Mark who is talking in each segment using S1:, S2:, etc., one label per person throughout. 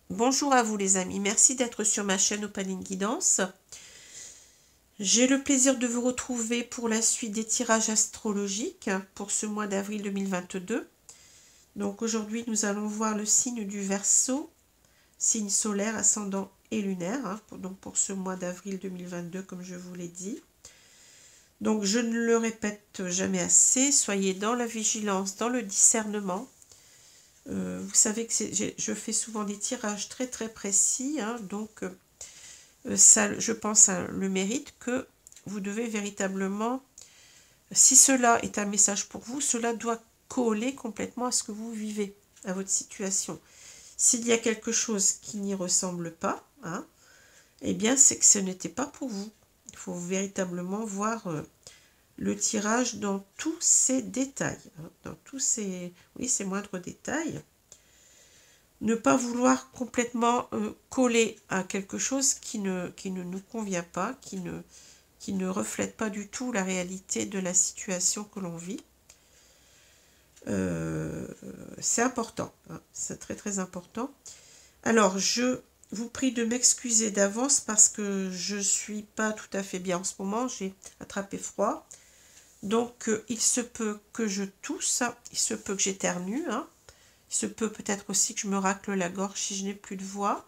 S1: Bonjour à vous les amis, merci d'être sur ma chaîne Opaline Guidance. J'ai le plaisir de vous retrouver pour la suite des tirages astrologiques pour ce mois d'avril 2022. Donc aujourd'hui nous allons voir le signe du Verseau, signe solaire, ascendant et lunaire, donc pour ce mois d'avril 2022 comme je vous l'ai dit. Donc je ne le répète jamais assez, soyez dans la vigilance, dans le discernement. Vous savez que je fais souvent des tirages très très précis, donc ça, je pense, le mérite que vous devez véritablement, si cela est un message pour vous, cela doit coller complètement à ce que vous vivez, à votre situation. S'il y a quelque chose qui n'y ressemble pas, eh bien c'est que ce n'était pas pour vous. Il faut véritablement voir le tirage dans tous ses détails, dans tous ses moindres détails. Ne pas vouloir complètement coller à quelque chose qui ne nous convient pas, qui ne reflète pas du tout la réalité de la situation que l'on vit. C'est important, c'est très très important. Alors, je vous prie de m'excuser d'avance parce que je ne suis pas tout à fait bien en ce moment, j'ai attrapé froid. Donc, il se peut que je tousse, il se peut que j'éternue, il se peut peut-être aussi que je me racle la gorge si je n'ai plus de voix.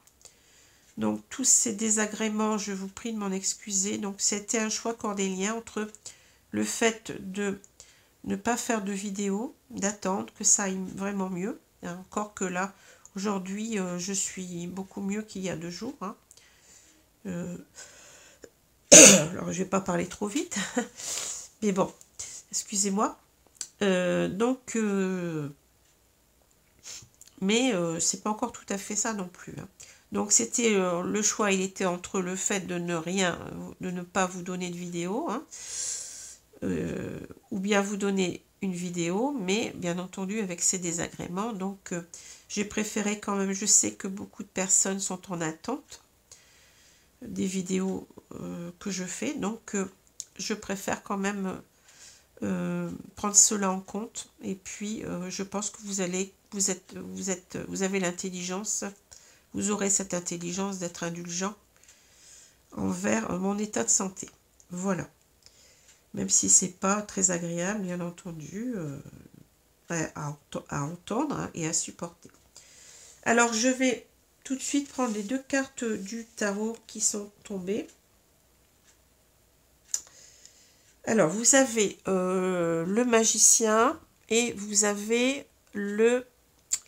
S1: Donc, tous ces désagréments, je vous prie de m'en excuser. Donc, c'était un choix cordélien entre le fait de ne pas faire de vidéo, d'attendre que ça aille vraiment mieux. Encore que là, aujourd'hui, je suis beaucoup mieux qu'il y a 2 jours. Alors, je ne vais pas parler trop vite. Mais bon, excusez-moi. Mais c'est pas encore tout à fait ça non plus. Donc c'était le choix, il était entre le fait de ne pas vous donner de vidéo, ou bien vous donner une vidéo, mais bien entendu avec ses désagréments. Donc j'ai préféré quand même, je sais que beaucoup de personnes sont en attente des vidéos que je fais, donc je préfère quand même prendre cela en compte. Et puis je pense que vous avez l'intelligence, vous aurez cette intelligence d'être indulgent envers mon état de santé. Voilà. Même si c'est pas très agréable, bien entendu, à entendre et à supporter. Alors, je vais tout de suite prendre les 2 cartes du tarot qui sont tombées. Alors, vous avez le magicien et vous avez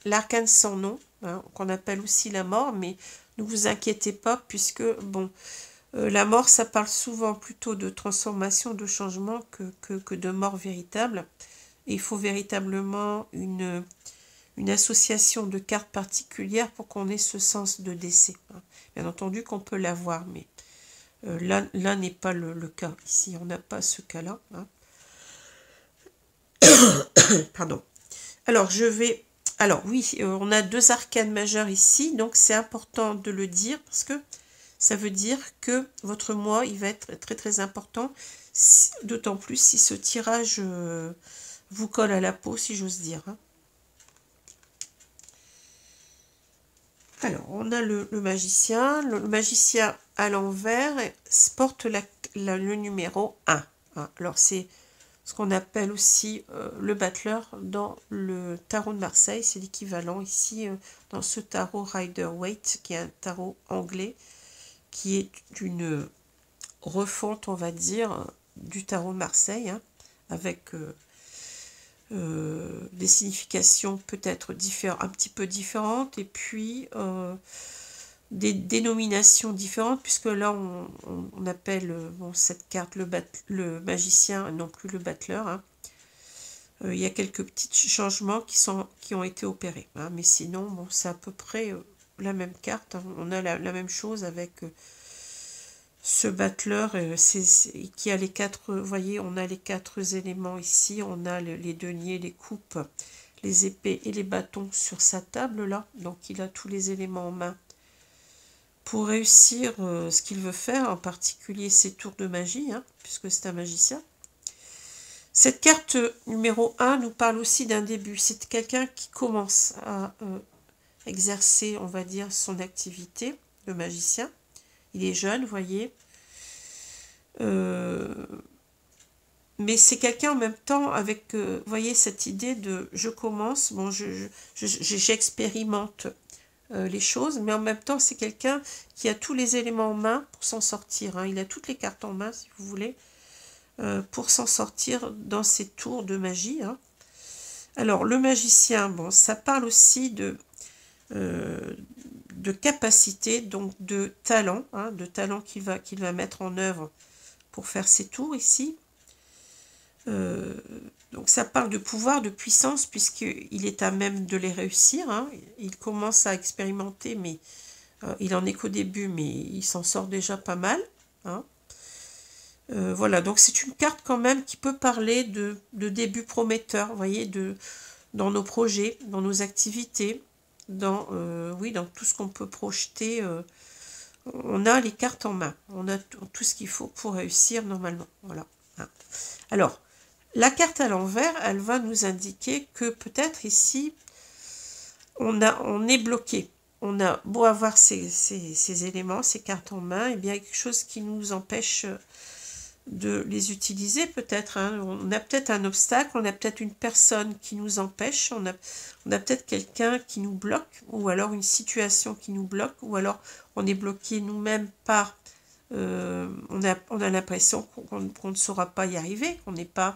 S1: l'arcane sans nom, qu'on appelle aussi la mort, mais ne vous inquiétez pas puisque, bon, la mort, ça parle souvent plutôt de transformation, de changement que de mort véritable. Et il faut véritablement une association de cartes particulières pour qu'on ait ce sens de décès. Bien entendu qu'on peut l'avoir, mais là n'est pas le cas. Ici, on n'a pas ce cas-là. Pardon. Alors, oui, on a 2 arcanes majeures ici, donc c'est important de le dire parce que ça veut dire que votre mois, il va être très très important, d'autant plus si ce tirage vous colle à la peau, si j'ose dire. Alors, on a le magicien. Le magicien à l'envers porte le numéro 1. Alors, c'est ce qu'on appelle aussi le battleur dans le tarot de Marseille. C'est l'équivalent ici dans ce tarot Rider-Waite, qui est un tarot anglais, qui est une refonte, on va dire, du tarot de Marseille, avec des significations peut-être un petit peu différentes, et puis des dénominations différentes, puisque là on appelle cette carte le magicien, non plus le battleur. Il y a quelques petits changements qui ont été opérés, mais sinon bon, c'est à peu près la même carte. On a la même chose avec ce battleur qui a les 4, vous voyez, on a les 4 éléments ici, on a les deniers, les coupes, les épées et les bâtons sur sa table là, donc il a tous les éléments en main pour réussir ce qu'il veut faire, en particulier ses tours de magie, puisque c'est un magicien. Cette carte numéro 1 nous parle aussi d'un début, c'est quelqu'un qui commence à exercer, on va dire, son activité de magicien. Il est jeune, vous voyez. Mais c'est quelqu'un en même temps avec, vous voyez, cette idée de je commence, bon, j'expérimente les choses, mais en même temps, c'est quelqu'un qui a tous les éléments en main pour s'en sortir. Hein. Il a toutes les cartes en main, si vous voulez, pour s'en sortir dans ces tours de magie. Hein. Alors, le magicien, bon, ça parle aussi de capacité, donc de talent, hein, de talent qu'il va mettre en œuvre pour faire ses tours ici. Donc ça parle de pouvoir, de puissance, puisqu'il est à même de les réussir. Hein. Il commence à expérimenter, mais il en est qu'au début, mais il s'en sort déjà pas mal. Hein. Voilà, donc c'est une carte quand même qui peut parler de début prometteur, vous voyez, dans nos projets, dans nos activités, oui, dans tout ce qu'on peut projeter. On a les cartes en main, on a tout ce qu'il faut pour réussir normalement. Voilà. Hein. Alors, la carte à l'envers, elle va nous indiquer que peut-être ici, on est bloqué. On a beau avoir ces éléments, ces cartes en main, et bien quelque chose qui nous empêche de les utiliser peut-être. Hein. On a peut-être un obstacle, on a peut-être une personne qui nous empêche, on a peut-être quelqu'un qui nous bloque, ou alors une situation qui nous bloque, ou alors on est bloqué nous-mêmes par... on a l'impression qu'on ne saura pas y arriver, qu'on n'est pas...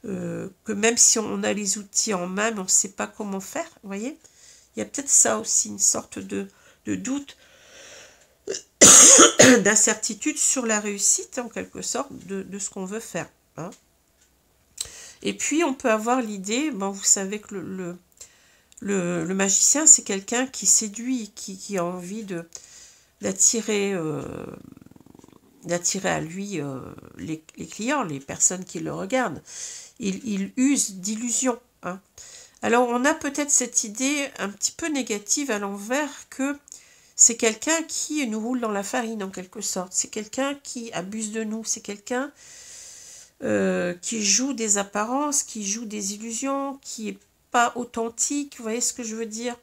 S1: que même si on a les outils en main, mais on ne sait pas comment faire, vous voyez. Il y a peut-être ça aussi, une sorte de doute, d'incertitude sur la réussite, en quelque sorte, de ce qu'on veut faire. Hein. Et puis, on peut avoir l'idée, bon, vous savez que le magicien, c'est quelqu'un qui séduit, qui a envie d'attirer à lui les clients, les personnes qui le regardent. Il use d'illusions. Hein. Alors, on a peut-être cette idée un petit peu négative à l'envers que c'est quelqu'un qui nous roule dans la farine, en quelque sorte. C'est quelqu'un qui abuse de nous. C'est quelqu'un qui joue des apparences, qui joue des illusions, qui n'est pas authentique. Vous voyez ce que je veux dire?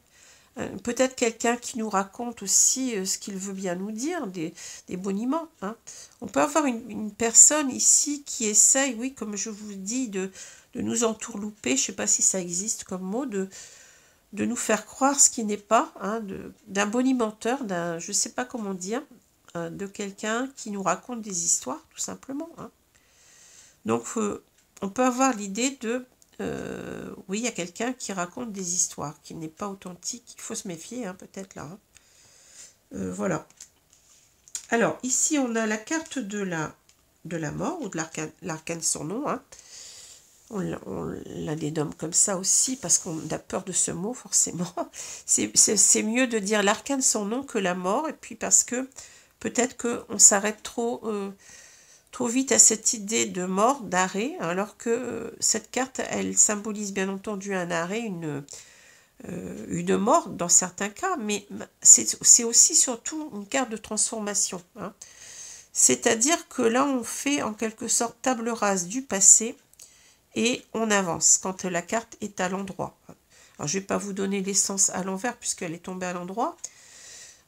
S1: Peut-être quelqu'un qui nous raconte aussi ce qu'il veut bien nous dire, des boniments. Hein. On peut avoir une personne ici qui essaye, oui, comme je vous dis, de nous entourlouper, je ne sais pas si ça existe comme mot, de nous faire croire ce qui n'est pas, hein, d'un bonimenteur, je ne sais pas comment dire, de quelqu'un qui nous raconte des histoires, tout simplement. Hein. Donc, on peut avoir l'idée de... oui, il y a quelqu'un qui raconte des histoires, qui n'est pas authentique. Il faut se méfier, hein, peut-être là. Hein. Voilà. Alors, ici, on a la carte de la mort, ou de l'arcane sans nom. Hein. On la dénomme comme ça aussi, parce qu'on a peur de ce mot, forcément. C'est mieux de dire l'arcane sans nom que la mort, et puis parce que peut-être qu'on s'arrête trop vite à cette idée de mort, d'arrêt, alors que cette carte, elle symbolise bien entendu un arrêt, une mort dans certains cas, mais c'est aussi surtout une carte de transformation. Hein. C'est-à-dire que là, on fait en quelque sorte table rase du passé et on avance quand la carte est à l'endroit. Alors, je ne vais pas vous donner l'essence à l'envers puisqu'elle est tombée à l'endroit.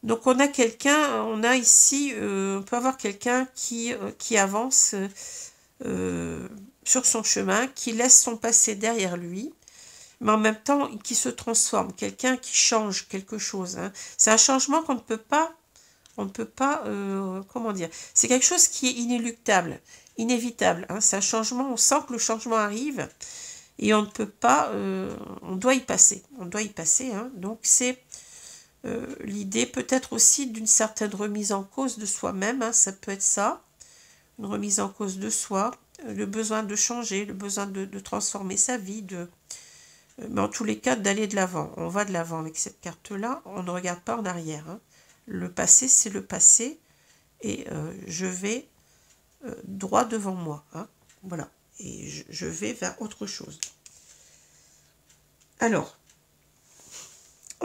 S1: Donc on a quelqu'un, on a ici, on peut avoir quelqu'un qui avance sur son chemin, qui laisse son passé derrière lui, mais en même temps qui se transforme, quelqu'un qui change quelque chose. Hein. C'est un changement qu'on ne peut pas, comment dire, c'est quelque chose qui est inéluctable, inévitable. Hein. C'est un changement, on sent que le changement arrive et on ne peut pas, on doit y passer, hein. Donc c'est l'idée peut-être aussi d'une certaine remise en cause de soi-même, hein, ça peut être ça, une remise en cause de soi, le besoin de changer, le besoin de transformer sa vie, mais en tous les cas d'aller de l'avant. On va de l'avant avec cette carte-là, on ne regarde pas en arrière. Hein. Le passé, c'est le passé, et je vais droit devant moi. Hein. Voilà, et je vais vers autre chose. Alors,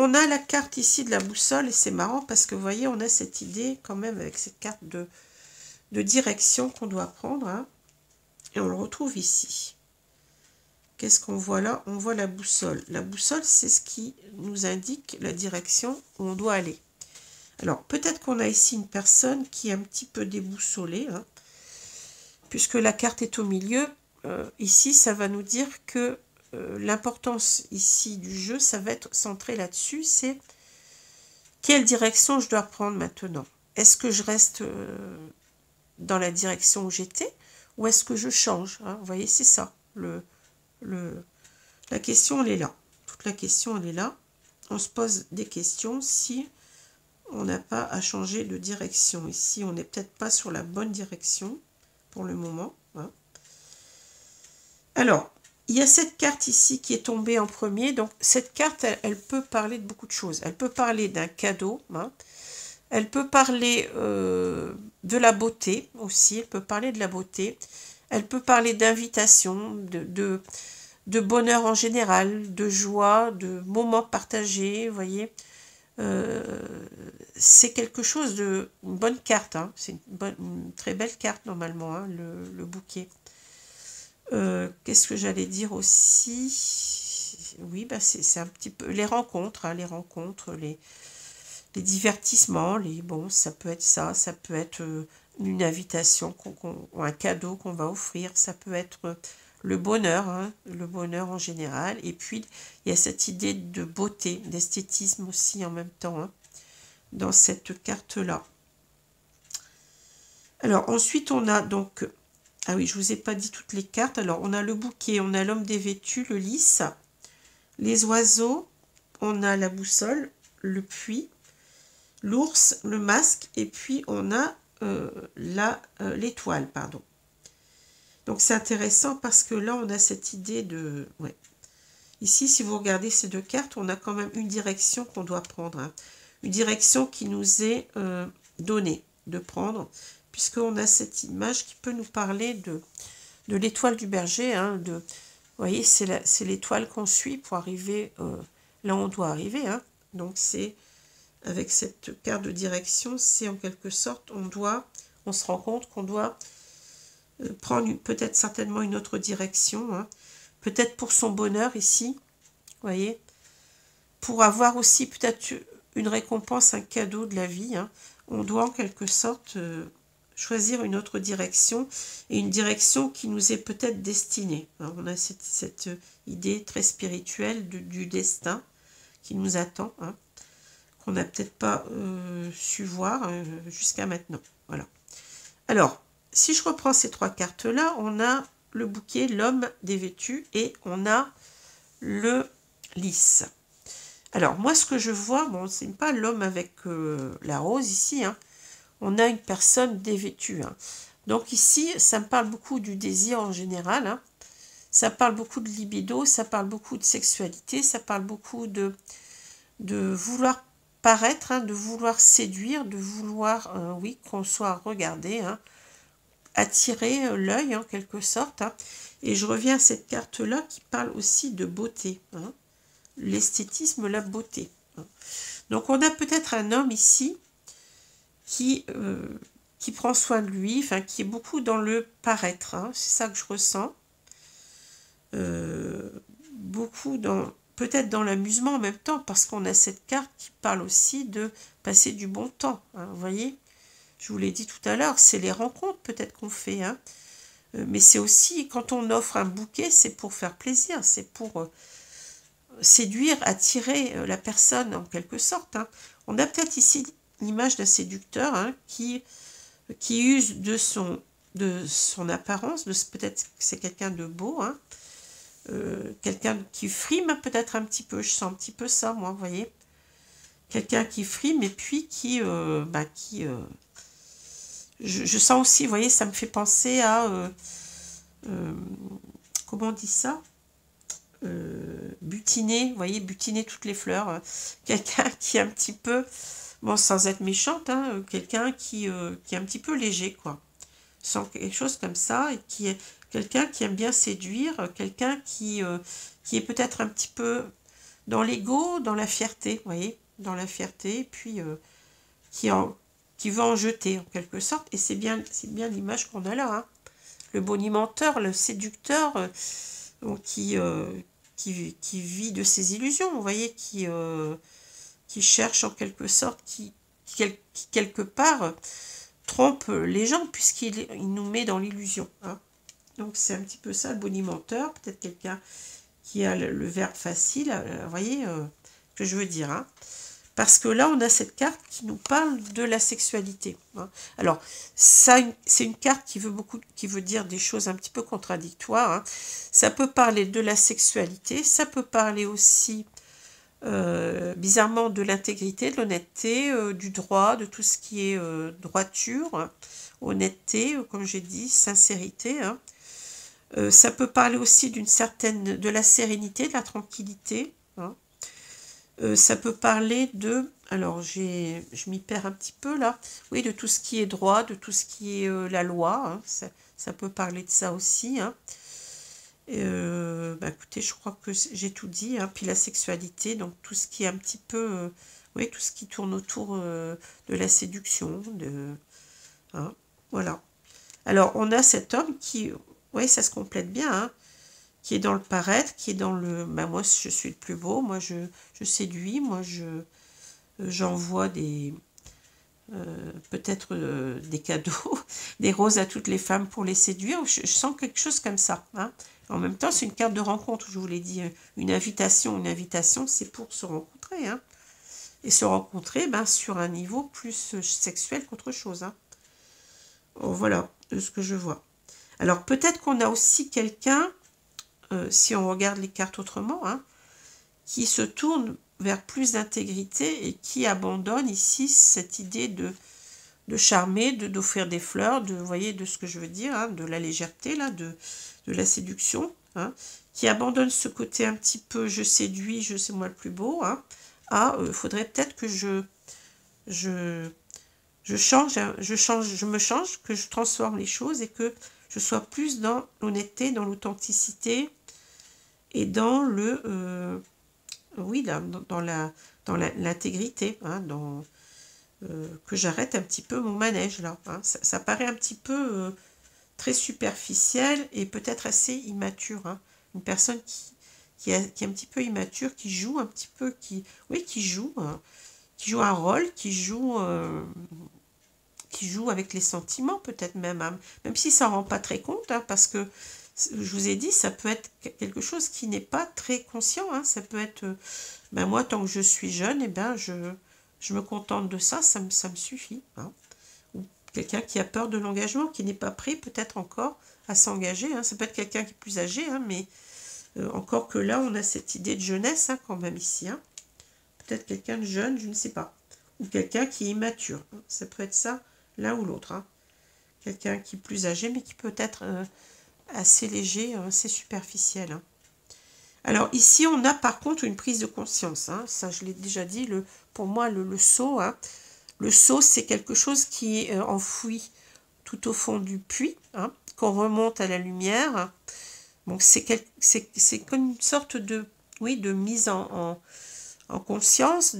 S1: on a la carte ici de la boussole, et c'est marrant parce que vous voyez, on a cette idée quand même avec cette carte de direction qu'on doit prendre. Hein, et on le retrouve ici. Qu'est-ce qu'on voit là? On voit la boussole. La boussole, c'est ce qui nous indique la direction où on doit aller. Alors, peut-être qu'on a ici une personne qui est un petit peu déboussolée, hein, puisque la carte est au milieu. Ici, ça va nous dire que l'importance ici du jeu, ça va être centré là-dessus, c'est quelle direction je dois prendre maintenant. Est-ce que je reste dans la direction où j'étais ou est-ce que je change, hein? Vous voyez, c'est ça. La question, elle est là. Toute la question, elle est là. On se pose des questions si on n'a pas à changer de direction. Ici, on n'est peut-être pas sur la bonne direction pour le moment, hein. Alors, il y a cette carte ici qui est tombée en premier. Donc, cette carte, elle peut parler de beaucoup de choses. Elle peut parler d'un cadeau, hein. Elle peut parler de la beauté aussi. Elle peut parler de la beauté. Elle peut parler d'invitation, de bonheur en général, de joie, de moments partagés, vous voyez. C'est quelque chose de... une bonne carte, hein. C'est une très belle carte normalement, hein, le bouquet. Qu'est-ce que j'allais dire aussi? Oui, bah c'est un petit peu les rencontres, hein, les divertissements, bon, ça peut être ça, ça peut être une invitation, ou un cadeau qu'on va offrir, ça peut être le bonheur, hein, le bonheur en général, et puis il y a cette idée de beauté, d'esthétisme aussi en même temps, hein, dans cette carte-là. Alors ensuite on a donc, ah oui, je vous ai pas dit toutes les cartes, alors on a le bouquet, on a l'homme dévêtu, le lys, les oiseaux, on a la boussole, le puits, l'ours, le masque, et puis on a l'étoile, pardon. Donc c'est intéressant parce que là on a cette idée de... Ouais. Ici, si vous regardez ces deux cartes, on a quand même une direction qu'on doit prendre, hein. Une direction qui nous est donnée de prendre, puisqu'on a cette image qui peut nous parler de l'étoile du berger, hein, vous voyez, c'est l'étoile qu'on suit pour arriver là où on doit arriver, hein. Donc c'est... Avec cette carte de direction, c'est en quelque sorte, on se rend compte qu'on doit prendre peut-être certainement une autre direction, hein. Peut-être pour son bonheur ici, vous voyez, pour avoir aussi peut-être une récompense, un cadeau de la vie, hein. On doit en quelque sorte choisir une autre direction, et une direction qui nous est peut-être destinée, hein. On a cette idée très spirituelle du destin qui nous attend, hein, qu'on n'a peut-être pas su voir jusqu'à maintenant. Voilà. Alors, si je reprends ces trois cartes-là, on a le bouquet, l'homme dévêtu, et on a le lys. Alors, moi, ce que je vois, bon, c'est pas l'homme avec la rose ici, hein. On a une personne dévêtue, hein. Donc ici, ça me parle beaucoup du désir en général, hein. Ça parle beaucoup de libido, ça parle beaucoup de sexualité, ça parle beaucoup de vouloir paraître, hein, de vouloir séduire, de vouloir, oui, qu'on soit regardé, hein, attirer l'œil en quelque sorte, hein. Et je reviens à cette carte-là qui parle aussi de beauté, hein, l'esthétisme, la beauté, hein. Donc on a peut-être un homme ici qui prend soin de lui, enfin qui est beaucoup dans le paraître, hein, c'est ça que je ressens, beaucoup dans... Peut-être dans l'amusement en même temps, parce qu'on a cette carte qui parle aussi de passer du bon temps, hein, vous voyez. Je vous l'ai dit tout à l'heure, c'est les rencontres peut-être qu'on fait, hein. Mais c'est aussi, quand on offre un bouquet, c'est pour faire plaisir, c'est pour séduire, attirer la personne en quelque sorte, hein. On a peut-être ici l'image d'un séducteur, hein, qui use de son apparence, peut-être que c'est quelqu'un de beau, hein. Quelqu'un qui frime peut-être un petit peu, je sens un petit peu ça, moi, vous voyez. Quelqu'un qui frime et puis je sens aussi, vous voyez, ça me fait penser à, comment on dit ça, butiner, vous voyez, butiner toutes les fleurs. Quelqu'un qui est un petit peu, bon, sans être méchante, hein, quelqu'un qui est un petit peu léger, quoi. Sans quelque chose comme ça, et qui est quelqu'un qui aime bien séduire, quelqu'un qui est peut-être un petit peu dans l'ego, dans la fierté, vous voyez, dans la fierté, et puis qui veut en jeter en quelque sorte, et c'est bien l'image qu'on a là, hein. Le bonimenteur, le séducteur, donc qui vit de ses illusions, vous voyez, qui cherche en quelque sorte, qui quelque part trompe les gens, il nous met dans l'illusion. Hein. Donc c'est un petit peu ça, le bonimenteur, peut-être quelqu'un qui a le verbe facile, vous voyez ce que je veux dire. Hein. Parce que là, on a cette carte qui nous parle de la sexualité. Hein. Alors, ça, c'est une carte qui veut dire des choses un petit peu contradictoires. Hein. Ça peut parler de la sexualité, ça peut parler aussi, bizarrement, de l'intégrité, de l'honnêteté, du droit, de tout ce qui est droiture, hein, honnêteté, comme j'ai dit, sincérité. Hein. Ça peut parler aussi de la sérénité, de la tranquillité. Hein. Ça peut parler de, alors je m'y perds un petit peu là, oui, de tout ce qui est droit, de tout ce qui est la loi, hein, ça peut parler de ça aussi. Hein. Écoutez, je crois que j'ai tout dit, hein. Puis la sexualité, donc tout ce qui est un petit peu, oui, tout ce qui tourne autour de la séduction, hein, voilà. Alors, on a cet homme qui, oui, ça se complète bien, hein, qui est dans le paraître, qui est dans le... moi, je suis le plus beau, moi, je séduis, moi, j'envoie peut-être des cadeaux, des roses à toutes les femmes pour les séduire. Je sens quelque chose comme ça. Hein. En même temps, c'est une carte de rencontre, je vous l'ai dit, une invitation. Une invitation, c'est pour se rencontrer. Hein. Et se rencontrer sur un niveau plus sexuel qu'autre chose. Hein. Oh, voilà ce que je vois. Alors, peut-être qu'on a aussi quelqu'un, si on regarde les cartes autrement, hein, qui se tourne vers plus d'intégrité et qui abandonne ici cette idée de charmer, d'offrir des fleurs, vous voyez de ce que je veux dire, hein, de la légèreté, là, de la séduction, hein, qui abandonne ce côté un petit peu je séduis, je sais moi le plus beau, hein, faudrait peut-être que je change, hein, je me change, que je transforme les choses et que je sois plus dans l'honnêteté, dans l'authenticité et dans le... oui, dans l'intégrité, hein, que j'arrête un petit peu mon manège, là. Hein. Ça paraît un petit peu très superficiel et peut-être assez immature. Hein. Une personne qui est un petit peu immature, qui joue un petit peu, qui joue, hein, qui joue un rôle, qui joue avec les sentiments, peut-être même, hein. Même si ça ne rend pas très compte, hein, parce que je vous ai dit, ça peut être quelque chose qui n'est pas très conscient. Hein. Ça peut être, moi, tant que je suis jeune, je me contente de ça, ça me suffit. Hein. Ou quelqu'un qui a peur de l'engagement, qui n'est pas prêt peut-être encore à s'engager. Hein. Ça peut être quelqu'un qui est plus âgé, hein, mais encore que là, on a cette idée de jeunesse hein, quand même ici. Hein. Peut-être quelqu'un de jeune, je ne sais pas. Ou quelqu'un qui est immature. Hein. Ça peut être ça, l'un ou l'autre. Hein. Quelqu'un qui est plus âgé, mais qui peut être... assez léger, assez superficiel. Hein. Alors ici, on a par contre une prise de conscience. Hein. Ça, je l'ai déjà dit, pour moi, le sceau. Hein. Le sceau, c'est quelque chose qui est enfoui tout au fond du puits, hein, qu'on remonte à la lumière. Hein. Donc c'est comme une sorte de, de mise en conscience,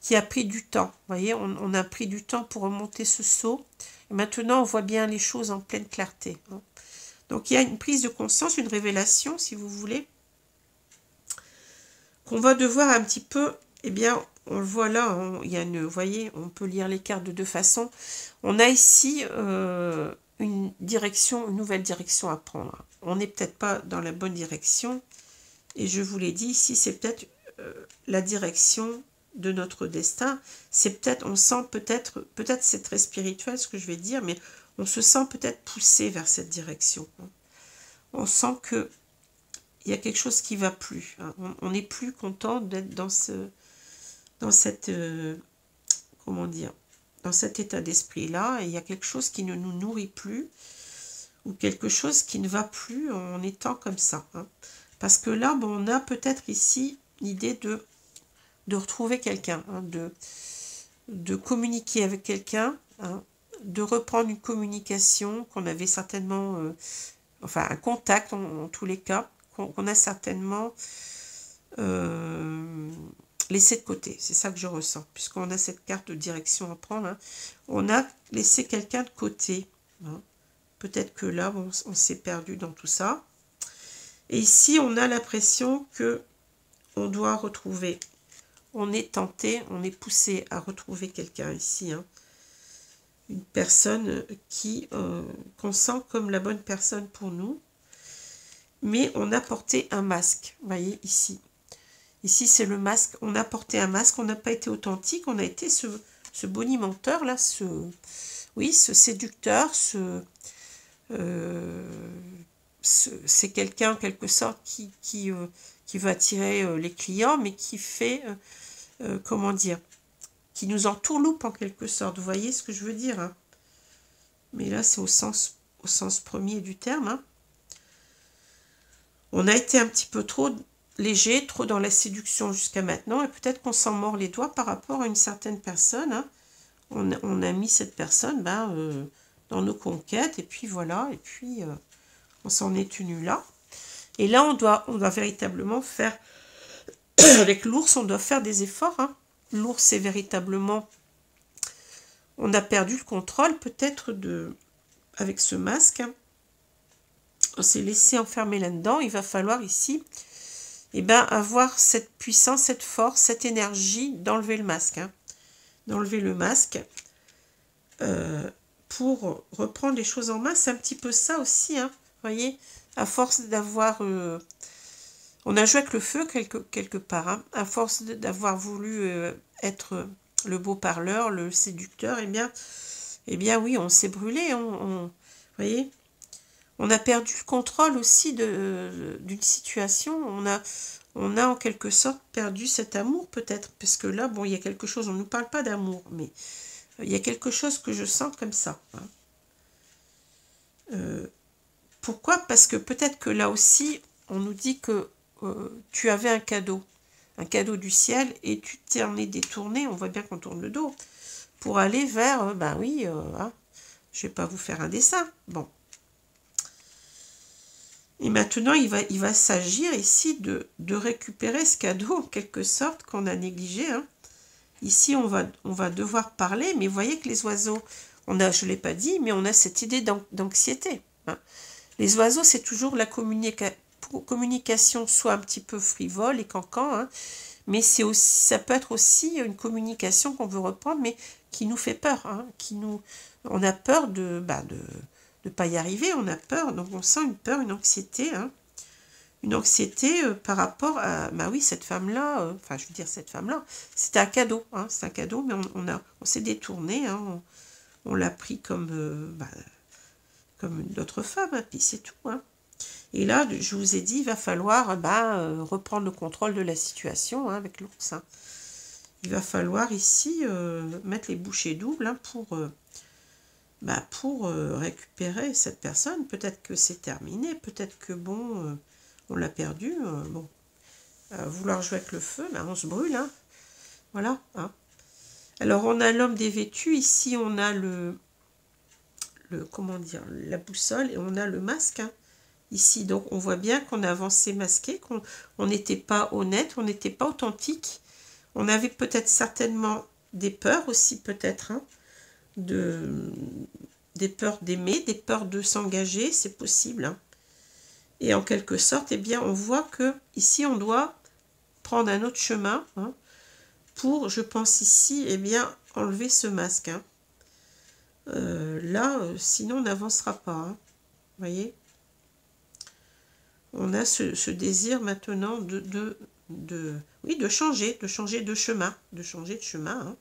S1: qui a pris du temps. Vous voyez, on a pris du temps pour remonter ce sceau. Et maintenant, on voit bien les choses en pleine clarté. Hein. Donc, il y a une prise de conscience, une révélation, si vous voulez, qu'on va devoir un petit peu, on le voit là, il y a vous voyez, on peut lire les cartes de deux façons. On a ici une nouvelle direction à prendre. On n'est peut-être pas dans la bonne direction, et je vous l'ai dit, ici, c'est peut-être la direction de notre destin. C'est peut-être, on sent peut-être c'est très spirituel ce que je vais dire, mais on se sent peut-être poussé vers cette direction. On sent que il y a quelque chose qui ne va plus. On n'est plus content d'être dans cet état d'esprit-là. Et il y a quelque chose qui ne nous nourrit plus ou quelque chose qui ne va plus en étant comme ça. Hein. Parce que là, on a peut-être ici l'idée de retrouver quelqu'un, hein, de communiquer avec quelqu'un, hein, de reprendre une communication qu'on avait certainement, un contact en tous les cas, qu'on a certainement laissé de côté. C'est ça que je ressens, puisqu'on a cette carte de direction à prendre. Hein. On a laissé quelqu'un de côté. Hein. Peut-être que là, on s'est perdu dans tout ça. Et ici, on a l'impression que on doit retrouver, on est tenté, on est poussé à retrouver quelqu'un ici, hein. Une personne qui qu'on sent comme la bonne personne pour nous, mais on a porté un masque, vous voyez ici. Ici, c'est le masque, on a porté un masque, on n'a pas été authentique, on a été ce bonimenteur là, oui, ce séducteur, c'est quelqu'un en quelque sorte qui veut attirer les clients, mais qui fait, comment dire, qui nous entourloupe en quelque sorte. Vous voyez ce que je veux dire, hein? Mais là, c'est au sens premier du terme, hein. On a été un petit peu trop léger, trop dans la séduction jusqu'à maintenant, et peut-être qu'on s'en mord les doigts par rapport à une certaine personne, hein. On a mis cette personne dans nos conquêtes, et puis voilà, et puis on s'en est tenu là. Et là, on doit véritablement faire, avec l'ours, on doit faire des efforts, hein. L'ours, c'est véritablement, on a perdu le contrôle peut-être avec ce masque, hein. On s'est laissé enfermer là-dedans. Il va falloir ici, eh ben, avoir cette puissance, cette force, cette énergie d'enlever le masque, hein. D'enlever le masque pour reprendre les choses en main. C'est un petit peu ça aussi, hein. Vous voyez, à force d'avoir... on a joué avec le feu quelque part, hein. À force d'avoir voulu être le beau parleur, le séducteur, eh bien oui, on s'est brûlé. Vous voyez, on a perdu le contrôle aussi d'une situation. On a en quelque sorte perdu cet amour peut-être. Parce que là, bon, il y a quelque chose, on ne nous parle pas d'amour, mais il y a quelque chose que je sens comme ça, hein. Pourquoi? Parce que peut-être que là aussi, on nous dit que tu avais un cadeau du ciel, et tu t'en es détourné, on voit bien qu'on tourne le dos, pour aller vers, ben oui, hein, je ne vais pas vous faire un dessin, bon. Et maintenant, il va s'agir ici de récupérer ce cadeau, en quelque sorte, qu'on a négligé, hein. Ici, on va devoir parler, mais vous voyez que les oiseaux, je ne l'ai pas dit, mais on a cette idée d'anxiété, hein. Les oiseaux, c'est toujours la communication soit un petit peu frivole et cancan, hein, mais ça peut être aussi une communication qu'on veut reprendre, mais qui nous fait peur, hein, on a peur de pas y arriver, on a peur, donc on sent une peur, une anxiété, hein, une anxiété par rapport à, bah oui, cette femme-là, enfin, je veux dire, cette femme-là, c'était un cadeau, hein, c'est un cadeau, mais on s'est détourné, hein, on l'a pris comme d'autres femmes, hein, puis c'est tout, hein. Et là, je vous ai dit, il va falloir reprendre le contrôle de la situation, hein, avec l'ours, hein. Il va falloir ici mettre les bouchées doubles, hein, pour récupérer cette personne. Peut-être que c'est terminé, peut-être que bon, on l'a perdu. Bon, vouloir jouer avec le feu, on se brûle, hein. Voilà, hein. Alors, on a l'homme dévêtu. Ici, on a comment dire, la boussole, et on a le masque, hein. Ici, donc, on voit bien qu'on a avancé masqué, qu'on n'était pas honnête, on n'était pas authentique. On avait peut-être certainement des peurs aussi, peut-être, hein, des peurs d'aimer, des peurs de s'engager, c'est possible, hein. Et en quelque sorte, eh bien, on voit que ici, on doit prendre un autre chemin, hein, pour, je pense ici, eh bien, enlever ce masque, hein. Là, sinon, on n'avancera pas, hein. Vous voyez? On a ce désir maintenant de changer de chemin, hein.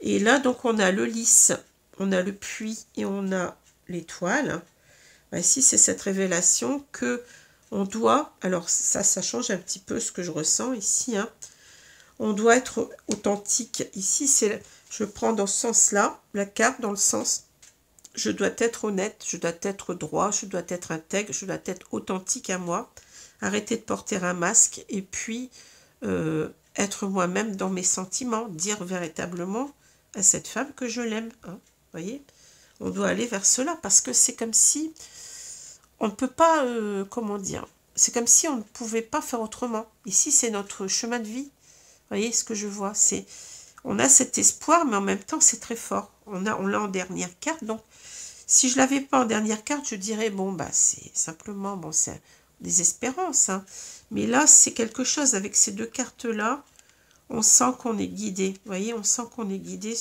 S1: Et là, donc, on a le lys, on a le puits et on a l'étoile. Ici, c'est cette révélation que on doit, alors ça change un petit peu ce que je ressens ici, hein. On doit être authentique. Ici, je prends dans ce sens-là, la carte dans le sens, je dois être honnête, je dois être droit, je dois être intègre, je dois être authentique à moi, arrêter de porter un masque, et puis être moi-même dans mes sentiments, dire véritablement à cette femme que je l'aime, hein, voyez, on doit aller vers cela, parce que c'est comme si on ne peut pas, comment dire, c'est comme si on ne pouvait pas faire autrement. Ici, c'est notre chemin de vie. Vous voyez ce que je vois, on a cet espoir, mais en même temps, c'est très fort. On l'a en dernière carte, donc si je ne l'avais pas en dernière carte, je dirais, bon, c'est simplement, bon, désespérance, hein. Mais là, c'est quelque chose, avec ces deux cartes-là, on sent qu'on est guidé. Vous voyez, on sent qu'on est guidé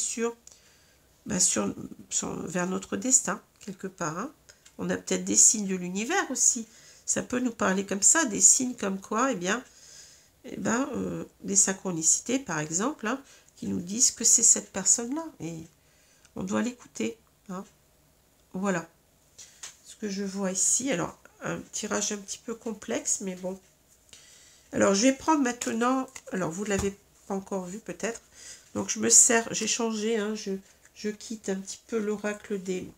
S1: vers notre destin, quelque part, hein. On a peut-être des signes de l'univers aussi. Ça peut nous parler comme ça, des signes comme quoi, des synchronicités, par exemple, hein, qui nous disent que c'est cette personne-là. Et on doit l'écouter, hein. Voilà ce que je vois ici. Alors, un tirage un petit peu complexe, mais bon. Alors, je vais prendre maintenant... Alors, vous ne l'avez pas encore vu, peut-être. Donc, je me sers... J'ai changé, hein, je quitte un petit peu l'oracle des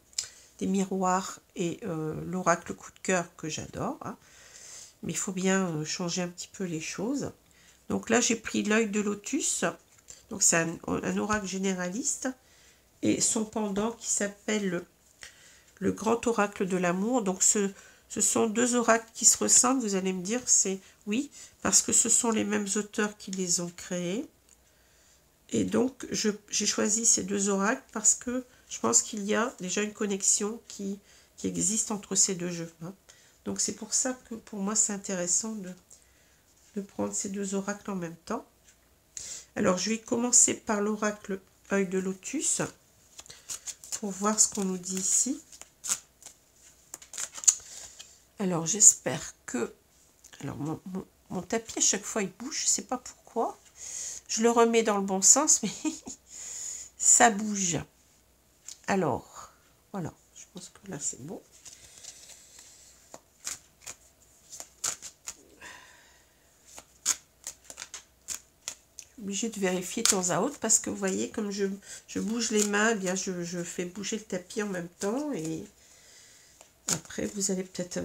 S1: miroirs et l'oracle coup de cœur que j'adore, hein. Mais il faut bien changer un petit peu les choses. Donc là, j'ai pris l'œil de lotus. Donc, c'est un oracle généraliste. Et son pendant qui s'appelle le grand oracle de l'amour. Donc, ce sont deux oracles qui se ressemblent. Vous allez me dire, c'est oui, parce que ce sont les mêmes auteurs qui les ont créés. Et donc, j'ai choisi ces deux oracles parce que je pense qu'il y a déjà une connexion qui existe entre ces deux jeux, hein. Donc, c'est pour ça que pour moi, c'est intéressant de prendre ces deux oracles en même temps. Alors, je vais commencer par l'oracle œil de lotus pour voir ce qu'on nous dit ici. Alors, j'espère que... Alors, mon tapis, à chaque fois, il bouge. Je ne sais pas pourquoi. Je le remets dans le bon sens, mais ça bouge. Alors, voilà. Je pense que là, c'est bon. Obligée de vérifier de temps à autre parce que vous voyez, comme je bouge les mains, eh bien je fais bouger le tapis en même temps. Et après, vous allez peut-être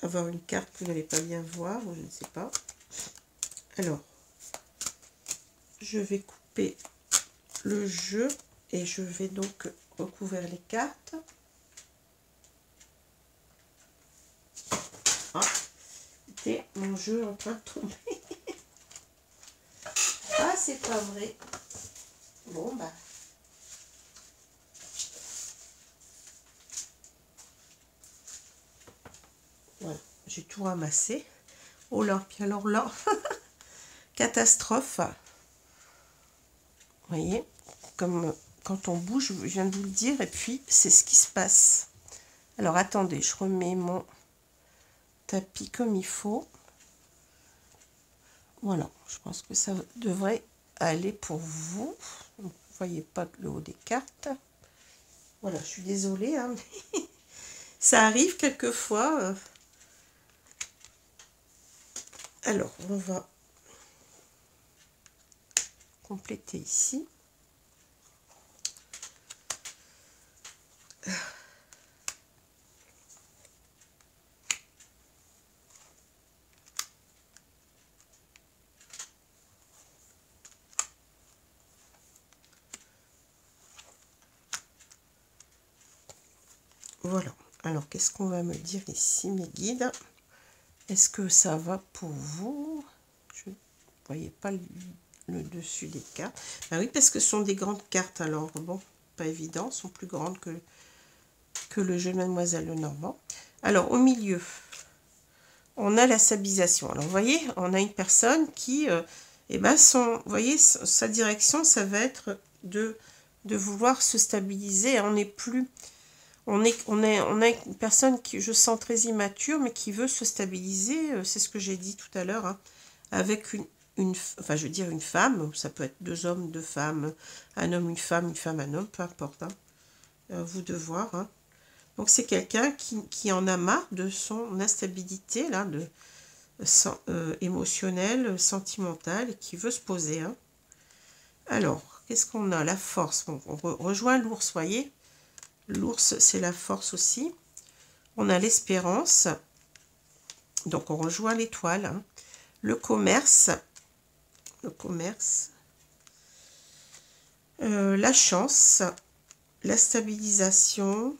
S1: avoir une carte que vous n'allez pas bien voir, ou je ne sais pas. Alors, je vais couper le jeu et je vais donc recouvrir les cartes. Ah, c'était mon jeu en train de tomber. Ah, c'est pas vrai. Bon, bah. Voilà, j'ai tout ramassé. Oh là, puis alors là, catastrophe. Vous voyez, comme quand on bouge, je viens de vous le dire, et puis c'est ce qui se passe. Alors attendez, je remets mon tapis comme il faut. Voilà, je pense que ça devrait aller pour vous. Vous ne voyez pas le haut des cartes. Voilà, je suis désolée, hein, mais ça arrive quelquefois. Alors, on va compléter ici. Voilà. Alors, qu'est-ce qu'on va me dire ici, mes guides? Est-ce que ça va pour vous? Je ne voyais pas le dessus des cartes. Ah oui, parce que ce sont des grandes cartes. Alors, bon, pas évident. Sont plus grandes que le jeu de Mademoiselle Lenormand. Alors, au milieu, on a la stabilisation. Alors, vous voyez, on a une personne qui... vous voyez, sa direction, ça va être de vouloir se stabiliser. On n'est plus... On a une personne qui, je sens, très immature, mais qui veut se stabiliser, c'est ce que j'ai dit tout à l'heure, hein, avec une femme, ça peut être deux hommes, deux femmes, un homme, un homme, peu importe, hein, à vous de voir, hein. Donc c'est quelqu'un qui en a marre de son instabilité, là, émotionnelle, sentimentale, et qui veut se poser, hein. Alors, qu'est-ce qu'on a? La force, bon, on rejoint l'ours, voyez. L'ours, c'est la force aussi. On a l'espérance. Donc, on rejoint l'étoile, hein. Le commerce. La chance. La stabilisation.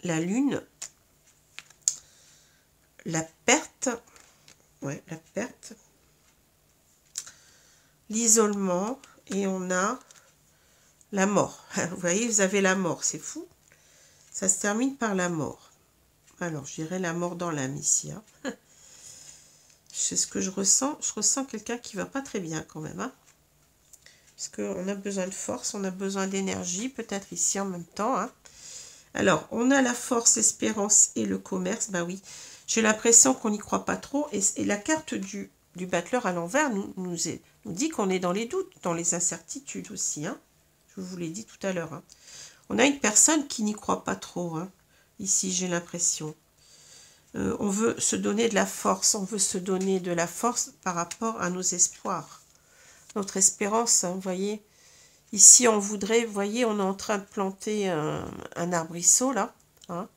S1: La lune. La perte. Ouais, la perte. L'isolement. Et on a la mort. Vous voyez, vous avez la mort. C'est fou. Ça se termine par la mort. Alors, je dirais la mort dans l'âme ici. Hein. C'est ce que je ressens. Je ressens quelqu'un qui va pas très bien quand même. Hein. Parce qu'on a besoin de force, on a besoin d'énergie, peut-être ici en même temps. Hein. Alors, on a la force, l'espérance et le commerce. Ben oui, j'ai l'impression qu'on n'y croit pas trop. Et la carte du battleur à l'envers nous dit qu'on est dans les doutes, dans les incertitudes aussi. Hein. Je vous l'ai dit tout à l'heure. Hein. On a une personne qui n'y croit pas trop. Hein. Ici, j'ai l'impression. On veut se donner de la force. On veut se donner de la force par rapport à nos espoirs. Notre espérance, hein, vous voyez. Ici, on voudrait, vous voyez, on est en train de planter un arbrisseau, là. Hein,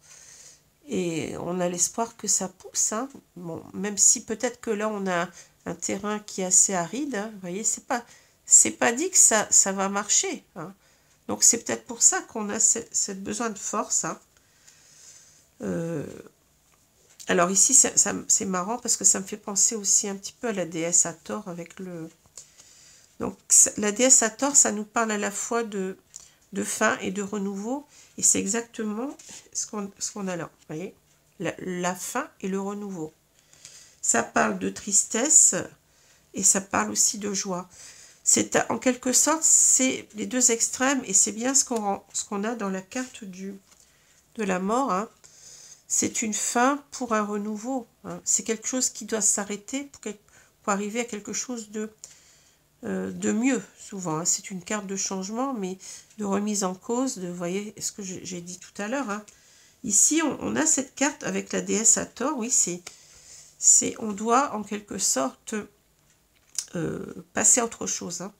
S1: et on a l'espoir que ça pousse. Hein. Bon, même si peut-être que là, on a un terrain qui est assez aride. Hein, vous voyez, c'est pas dit que ça va marcher. Hein. Donc, c'est peut-être pour ça qu'on a ce besoin de force. Hein. Alors ici, c'est marrant parce que ça me fait penser aussi un petit peu à la déesse Hathor avec le... Donc, la déesse Hathor, ça nous parle à la fois de fin et de renouveau. Et c'est exactement ce qu'on a là. Vous voyez, la fin et le renouveau. Ça parle de tristesse et ça parle aussi de joie. C'est en quelque sorte, c'est les deux extrêmes. Et c'est bien ce qu'on a dans la carte de la mort. Hein. C'est une fin pour un renouveau. Hein. C'est quelque chose qui doit s'arrêter pour arriver à quelque chose de mieux, souvent. Hein. C'est une carte de changement, mais de remise en cause, vous voyez ce que j'ai dit tout à l'heure. Hein. Ici, on a cette carte avec la déesse Hathor, oui, on doit en quelque sorte passer à autre chose. Hein.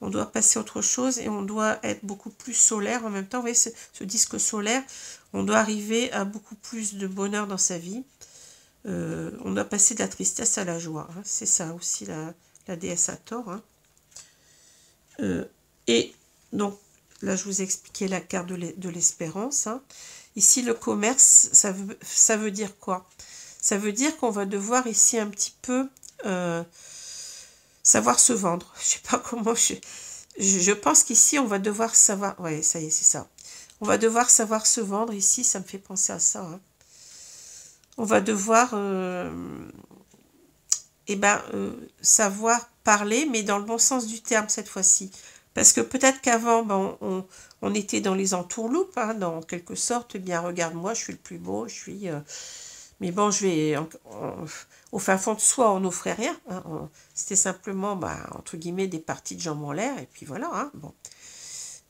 S1: On doit passer à autre chose et on doit être beaucoup plus solaire en même temps. Vous voyez, ce disque solaire, on doit arriver à beaucoup plus de bonheur dans sa vie. On doit passer de la tristesse à la joie. Hein. C'est ça aussi la déesse Hathor. Hein. Et donc, là, je vous ai expliqué la carte de l'espérance. Hein. Ici, le commerce, ça veut dire quoi? Ça veut dire qu'on va devoir ici un petit peu savoir se vendre. Je sais pas comment... Je pense qu'ici, on va devoir savoir... Ouais, ça y est, c'est ça. On va devoir savoir se vendre. Ici, ça me fait penser à ça. Hein. On va devoir... savoir parler, mais dans le bon sens du terme cette fois-ci. Parce que peut-être qu'avant, ben, on était dans les entourloupes, hein, dans quelque sorte. Eh bien, regarde-moi, je suis le plus beau, je suis... Mais bon, je vais... au fin fond de soi, on n'offrait rien. Hein, c'était simplement, entre guillemets, des parties de jambes en l'air, et puis voilà. Hein, bon.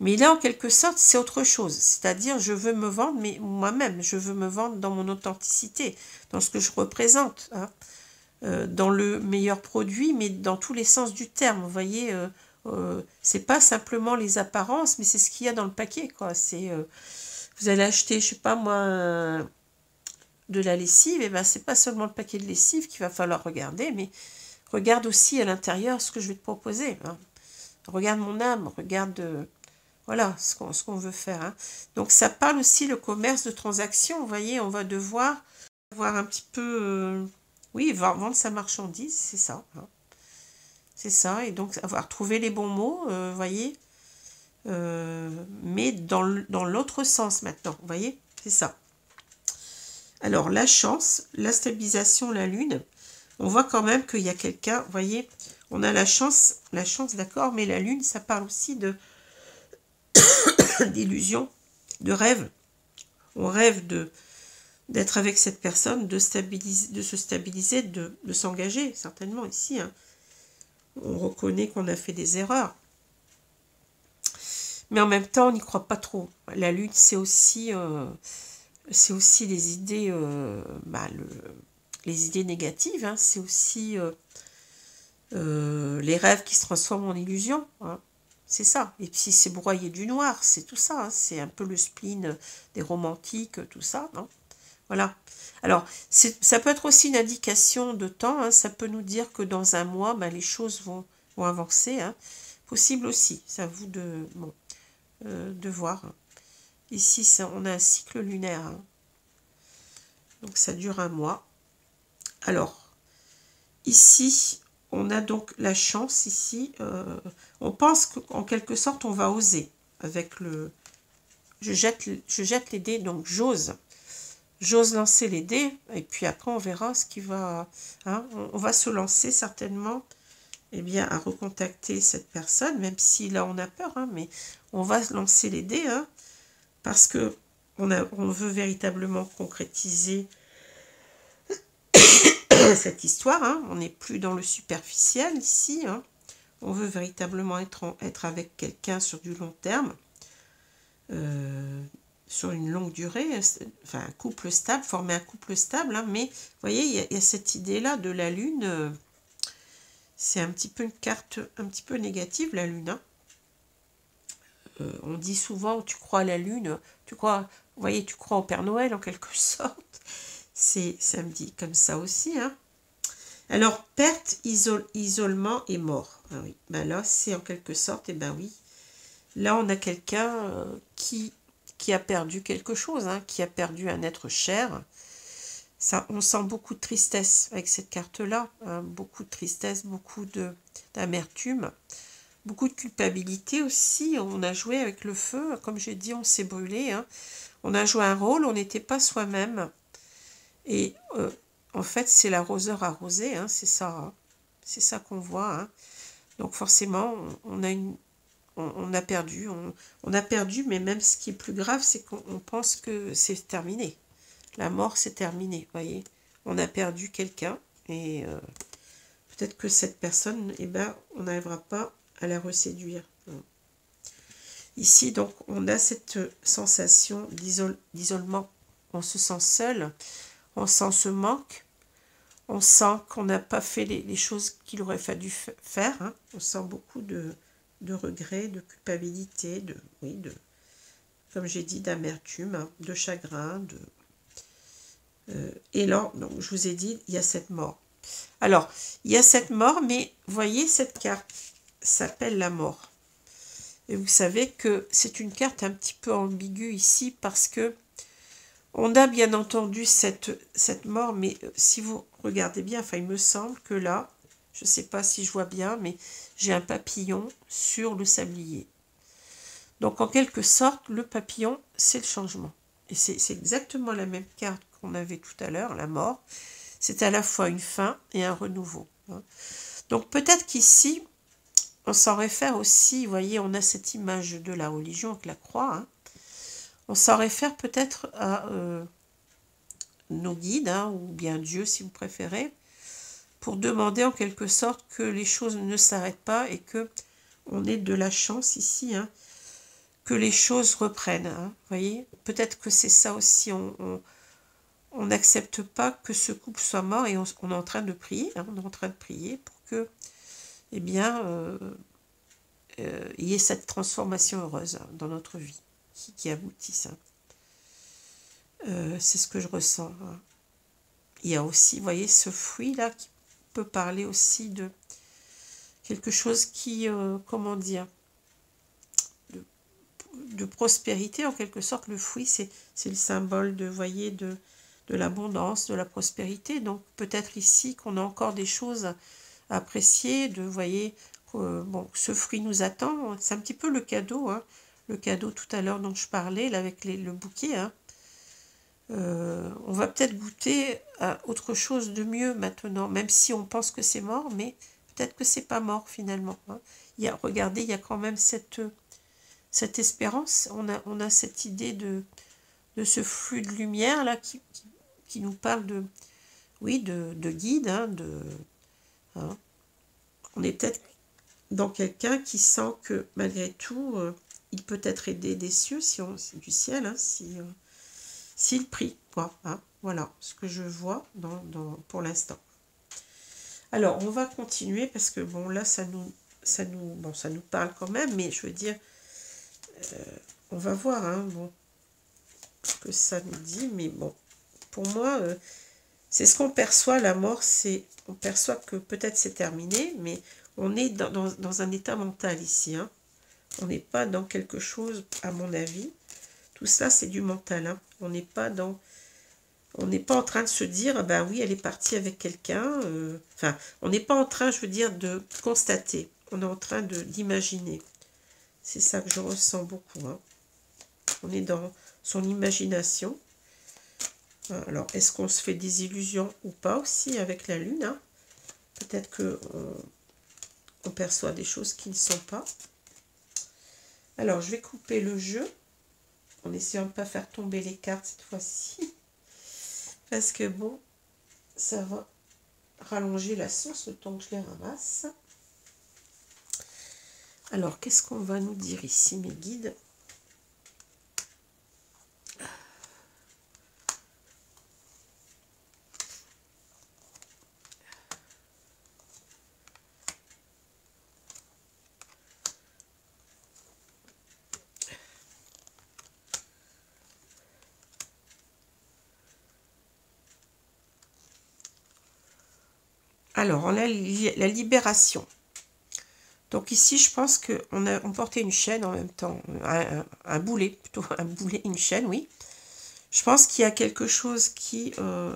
S1: Mais là, en quelque sorte, c'est autre chose. C'est-à-dire, je veux me vendre, mais moi-même, je veux me vendre dans mon authenticité, dans ce que je représente. Hein. Dans le meilleur produit, mais dans tous les sens du terme. Vous voyez, c'est pas simplement les apparences, mais c'est ce qu'il y a dans le paquet, quoi. C'est, vous allez acheter, je sais pas moi, de la lessive, et ben c'est pas seulement le paquet de lessive qu'il va falloir regarder, mais regarde aussi à l'intérieur ce que je vais te proposer. Hein. Regarde mon âme, regarde, voilà, ce qu'on veut faire. Hein. Donc ça parle aussi le commerce de transaction. Vous voyez, on va devoir avoir un petit peu... oui, vendre sa marchandise, c'est ça. Hein. C'est ça, et donc avoir trouvé les bons mots, vous voyez, mais dans l'autre sens maintenant, vous voyez, c'est ça. Alors, la chance, la stabilisation, la lune, on voit quand même qu'il y a quelqu'un, vous voyez, on a la chance, d'accord, mais la lune, ça parle aussi d'illusion, de rêve. On rêve d'être avec cette personne, de se stabiliser, de s'engager, certainement ici. Hein. On reconnaît qu'on a fait des erreurs. Mais en même temps, on n'y croit pas trop. La lune, c'est aussi les idées, les idées négatives. Hein. C'est aussi les rêves qui se transforment en illusions. Hein. C'est ça. Et puis, c'est broyer du noir. C'est tout ça. Hein. C'est un peu le spleen des romantiques, tout ça. Non ? Voilà. Alors, ça peut être aussi une indication de temps. Hein. Ça peut nous dire que dans un mois, les choses vont avancer. Hein. Possible aussi. C'est à vous de voir. Ici, on a un cycle lunaire. Hein. Donc, ça dure un mois. Alors, ici, on a donc la chance. Ici, on pense qu'en quelque sorte, on va oser. Avec le... Je jette les dés, donc j'ose. j'ose lancer les dés, et puis après on verra ce qui va... Hein, on va se lancer certainement bien, à recontacter cette personne, même si là on a peur, hein, mais on va lancer les dés, hein, parce que on veut véritablement concrétiser cette histoire, hein. On n'est plus dans le superficiel ici, hein. On veut véritablement être avec quelqu'un sur du long terme, sur une longue durée, enfin un couple stable, former un couple stable, hein. Mais vous voyez, il y a cette idée-là de la lune, c'est un petit peu une carte un petit peu négative, la lune, hein. On dit souvent, tu crois à la lune, tu crois, vous voyez, tu crois au Père Noël en quelque sorte. Ça me dit comme ça aussi, hein. Alors, perte, isolement et mort. Ah oui, ben là, c'est en quelque sorte, et ben oui. Là, on a quelqu'un qui a perdu quelque chose, hein, qui a perdu un être cher. Ça, on sent beaucoup de tristesse avec cette carte-là, hein, beaucoup de tristesse, beaucoup d'amertume, beaucoup de culpabilité aussi. On a joué avec le feu, comme j'ai dit, on s'est brûlé, hein. On a joué un rôle, on n'était pas soi-même. Et en fait, c'est l'arroseur arrosé, hein, c'est ça. Hein. C'est ça qu'on voit. Hein. Donc forcément, on a perdu. On a perdu, mais même ce qui est plus grave, c'est qu'on pense que c'est terminé. La mort, c'est terminé, voyez. On a perdu quelqu'un et peut-être que cette personne, eh ben, on n'arrivera pas à la reséduire. Ici, donc, on a cette sensation d'isolement. On se sent seul, on sent ce manque, on sent qu'on n'a pas fait les choses qu'il aurait fallu faire. Hein. On sent beaucoup de regrets, de culpabilité, comme j'ai dit, d'amertume, hein, de chagrin. Et là, donc, je vous ai dit, il y a cette mort. Alors, il y a cette mort, mais vous voyez, cette carte s'appelle la mort. Et vous savez que c'est une carte un petit peu ambiguë ici parce que on a bien entendu cette mort, mais si vous regardez bien, enfin il me semble que là, je ne sais pas si je vois bien, mais j'ai un papillon sur le sablier. Donc en quelque sorte, le papillon, c'est le changement. Et c'est exactement la même carte qu'on avait tout à l'heure, la mort. C'est à la fois une fin et un renouveau. Hein. Donc peut-être qu'ici, on s'en réfère aussi, vous voyez, on a cette image de la religion avec la croix. Hein. On s'en réfère peut-être à nos guides, hein, ou bien Dieu si vous préférez, pour demander en quelque sorte que les choses ne s'arrêtent pas et que on ait de la chance ici, hein, que les choses reprennent. Hein, voyez, peut-être que c'est ça aussi, on n'accepte pas que ce couple soit mort et on est en train de prier, hein, on est en train de prier pour que, eh bien, il y ait cette transformation heureuse, hein, dans notre vie qui aboutisse. Hein. C'est ce que je ressens. Hein. Il y a aussi, vous voyez, ce fruit-là qui peut parler aussi de quelque chose qui, comment dire, de prospérité en quelque sorte. Le fruit, c'est le symbole de, voyez, de l'abondance, de la prospérité. Donc peut-être ici qu'on a encore des choses à apprécier, de, voyez, bon, ce fruit nous attend. C'est un petit peu le cadeau, hein, le cadeau tout à l'heure dont je parlais, là, avec le bouquet. Hein. On va peut-être goûter à autre chose de mieux maintenant, même si on pense que c'est mort, mais peut-être que c'est pas mort finalement. Hein. Regardez, il y a quand même cette espérance, on a cette idée de ce flux de lumière là qui nous parle de, oui, de guide, hein, hein. On est peut-être dans quelqu'un qui sent que malgré tout, il peut être aidé des cieux, du ciel, hein, s'il prie, quoi. Hein. Voilà ce que je vois pour l'instant. Alors, on va continuer parce que bon, là, ça nous parle quand même, mais je veux dire, on va voir, hein, bon, ce que ça nous dit, mais bon, pour moi, c'est ce qu'on perçoit, la mort, on perçoit que peut-être c'est terminé, mais on est dans un état mental ici, hein. On n'est pas dans quelque chose, à mon avis. Tout ça, c'est du mental, hein. On n'est pas en train de se dire, ah ben oui, elle est partie avec quelqu'un. Enfin, on n'est pas en train, je veux dire, de constater. On est en train d'imaginer. C'est ça que je ressens beaucoup. Hein. On est dans son imagination. Alors, est-ce qu'on se fait des illusions ou pas aussi avec la lune, hein? Peut-être que on perçoit des choses qui ne sont pas. Alors, je vais couper le jeu en essayant de ne pas faire tomber les cartes cette fois-ci. Parce que bon, ça va rallonger la sauce le temps que je les ramasse. Alors, qu'est-ce qu'on va nous dire ici, mes guides? Alors, on a la libération. Donc ici, je pense qu'on portait une chaîne en même temps, un boulet, plutôt un boulet, une chaîne, oui. Je pense qu'il y a quelque chose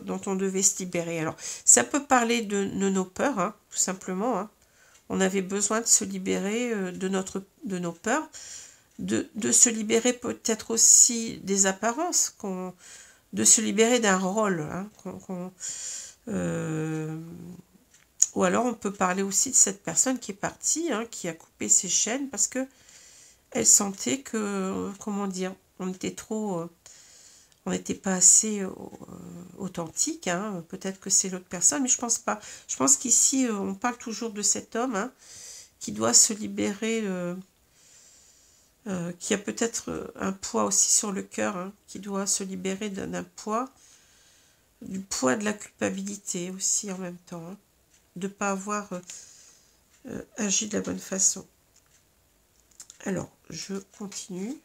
S1: dont on devait se libérer. Alors, ça peut parler de nos peurs, hein, tout simplement. Hein. On avait besoin de se libérer de nos peurs, de se libérer peut-être aussi des apparences, de se libérer d'un rôle, hein, ou alors on peut parler aussi de cette personne qui est partie, hein, qui a coupé ses chaînes parce que elle sentait que, comment dire, on n'était pas assez authentique. Hein. Peut-être que c'est l'autre personne, mais je pense pas. Je pense qu'ici on parle toujours de cet homme, hein, qui doit se libérer, qui a peut-être un poids aussi sur le cœur, hein, qui doit se libérer d'un poids, du poids de la culpabilité aussi en même temps. Hein. De ne pas avoir agi de la bonne façon. Alors, je continue.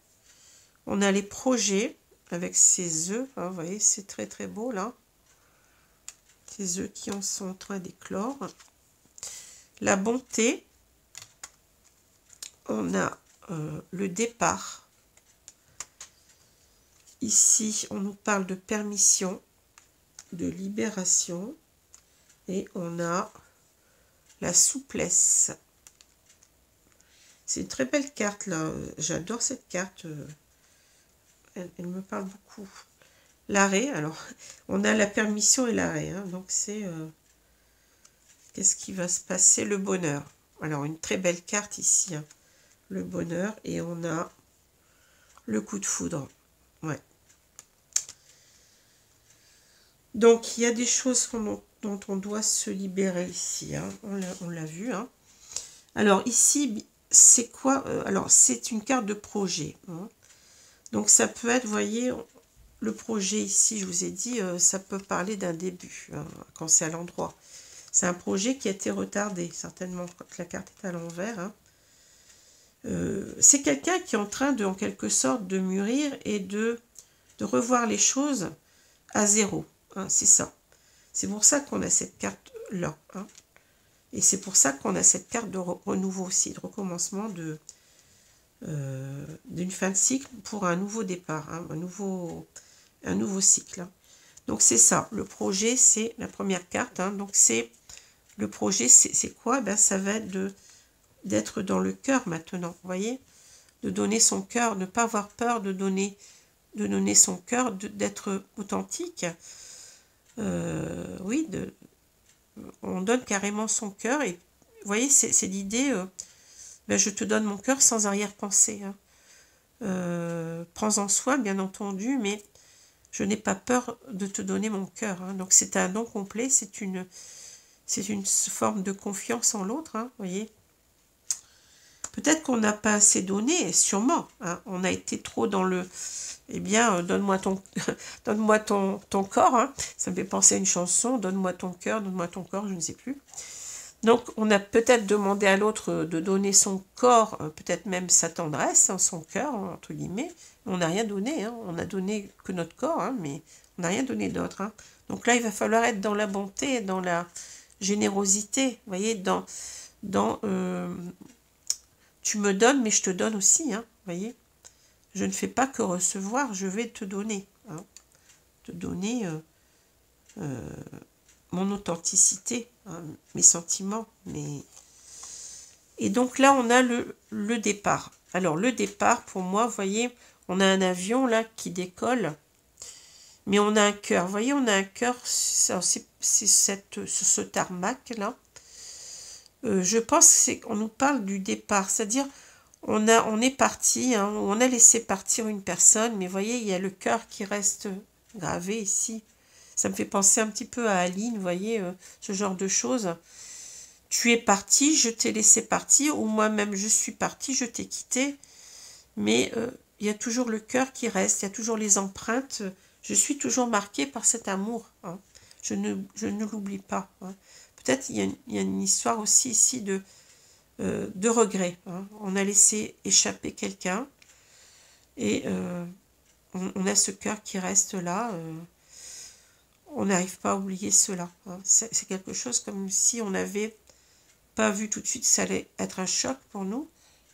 S1: On a les projets avec ces œufs. Hein, vous voyez, c'est très très beau là. Ces œufs qui en sont en train d'éclore. La bonté. On a le départ. Ici, on nous parle de permission, de libération. Et on a la souplesse. C'est une très belle carte là. J'adore cette carte. Elle me parle beaucoup. L'arrêt, alors, on a la permission et l'arrêt. Hein, donc c'est... qu'est-ce qui va se passer? Le bonheur. Alors, une très belle carte ici. Hein, le bonheur. Et on a le coup de foudre. Ouais. Donc, il y a des choses dont on doit se libérer ici. Hein. On l'a vu. Hein. Alors, ici, c'est quoi? Alors, c'est une carte de projet. Hein. Donc, ça peut être, vous voyez, le projet ici, je vous ai dit, ça peut parler d'un début, hein, quand c'est à l'endroit. C'est un projet qui a été retardé, certainement, quand la carte est à l'envers. Hein. C'est quelqu'un qui est en train de, en quelque sorte, de mûrir et de revoir les choses à zéro. Hein, c'est ça. C'est pour ça qu'on a cette carte-là. Hein. Et c'est pour ça qu'on a cette carte de renouveau aussi, de recommencement d'une fin de cycle pour un nouveau départ, hein, un nouveau cycle. Hein. Donc c'est ça, le projet, c'est la première carte. Hein, donc c'est le projet, c'est quoi? Ben, ça va être d'être dans le cœur maintenant, vous voyez, de donner son cœur, ne pas avoir peur de donner son cœur, d'être authentique. Oui, on donne carrément son cœur et vous voyez, c'est l'idée, ben, je te donne mon cœur sans arrière-pensée. Hein. Prends-en soin, bien entendu, mais je n'ai pas peur de te donner mon cœur. Hein. Donc c'est un don complet, c'est une forme de confiance en l'autre, hein, voyez. Peut-être qu'on n'a pas assez donné, sûrement. Hein. On a été trop dans le... Eh bien, donne-moi ton corps. Hein. Ça me fait penser à une chanson, donne-moi ton cœur, donne-moi ton corps, je ne sais plus. Donc, on a peut-être demandé à l'autre de donner son corps, peut-être même sa tendresse, hein, son cœur, entre guillemets. On n'a rien donné. Hein. On n'a donné que notre corps, hein, mais on n'a rien donné d'autre. Hein. Donc là, il va falloir être dans la bonté, dans la générosité. Vous voyez, tu me donnes, mais je te donne aussi. Hein, vous voyez, je ne fais pas que recevoir, je vais te donner. Hein, te donner... mon authenticité, hein, mes sentiments. Et donc là, on a le départ. Alors, le départ, pour moi, vous voyez, on a un avion là qui décolle, Mais on a un cœur, vous voyez, on a un cœur, c'est ce tarmac-là. Je pense qu'on nous parle du départ, c'est-à-dire on est parti, hein, on a laissé partir une personne, mais vous voyez, il y a le cœur qui reste gravé ici. Ça me fait penser un petit peu à Aline, vous voyez, ce genre de choses. Tu es parti, je t'ai laissé partir, ou moi-même je suis parti, je t'ai quitté, mais il y a toujours le cœur qui reste, il y a toujours les empreintes. Je suis toujours marquée par cet amour, hein. Je ne l'oublie pas, hein. Peut-être il y a une histoire aussi ici de regret, hein. On a laissé échapper quelqu'un et on a ce cœur qui reste là. On n'arrive pas à oublier cela, hein. C'est quelque chose comme si on n'avait pas vu tout de suite, ça allait être un choc pour nous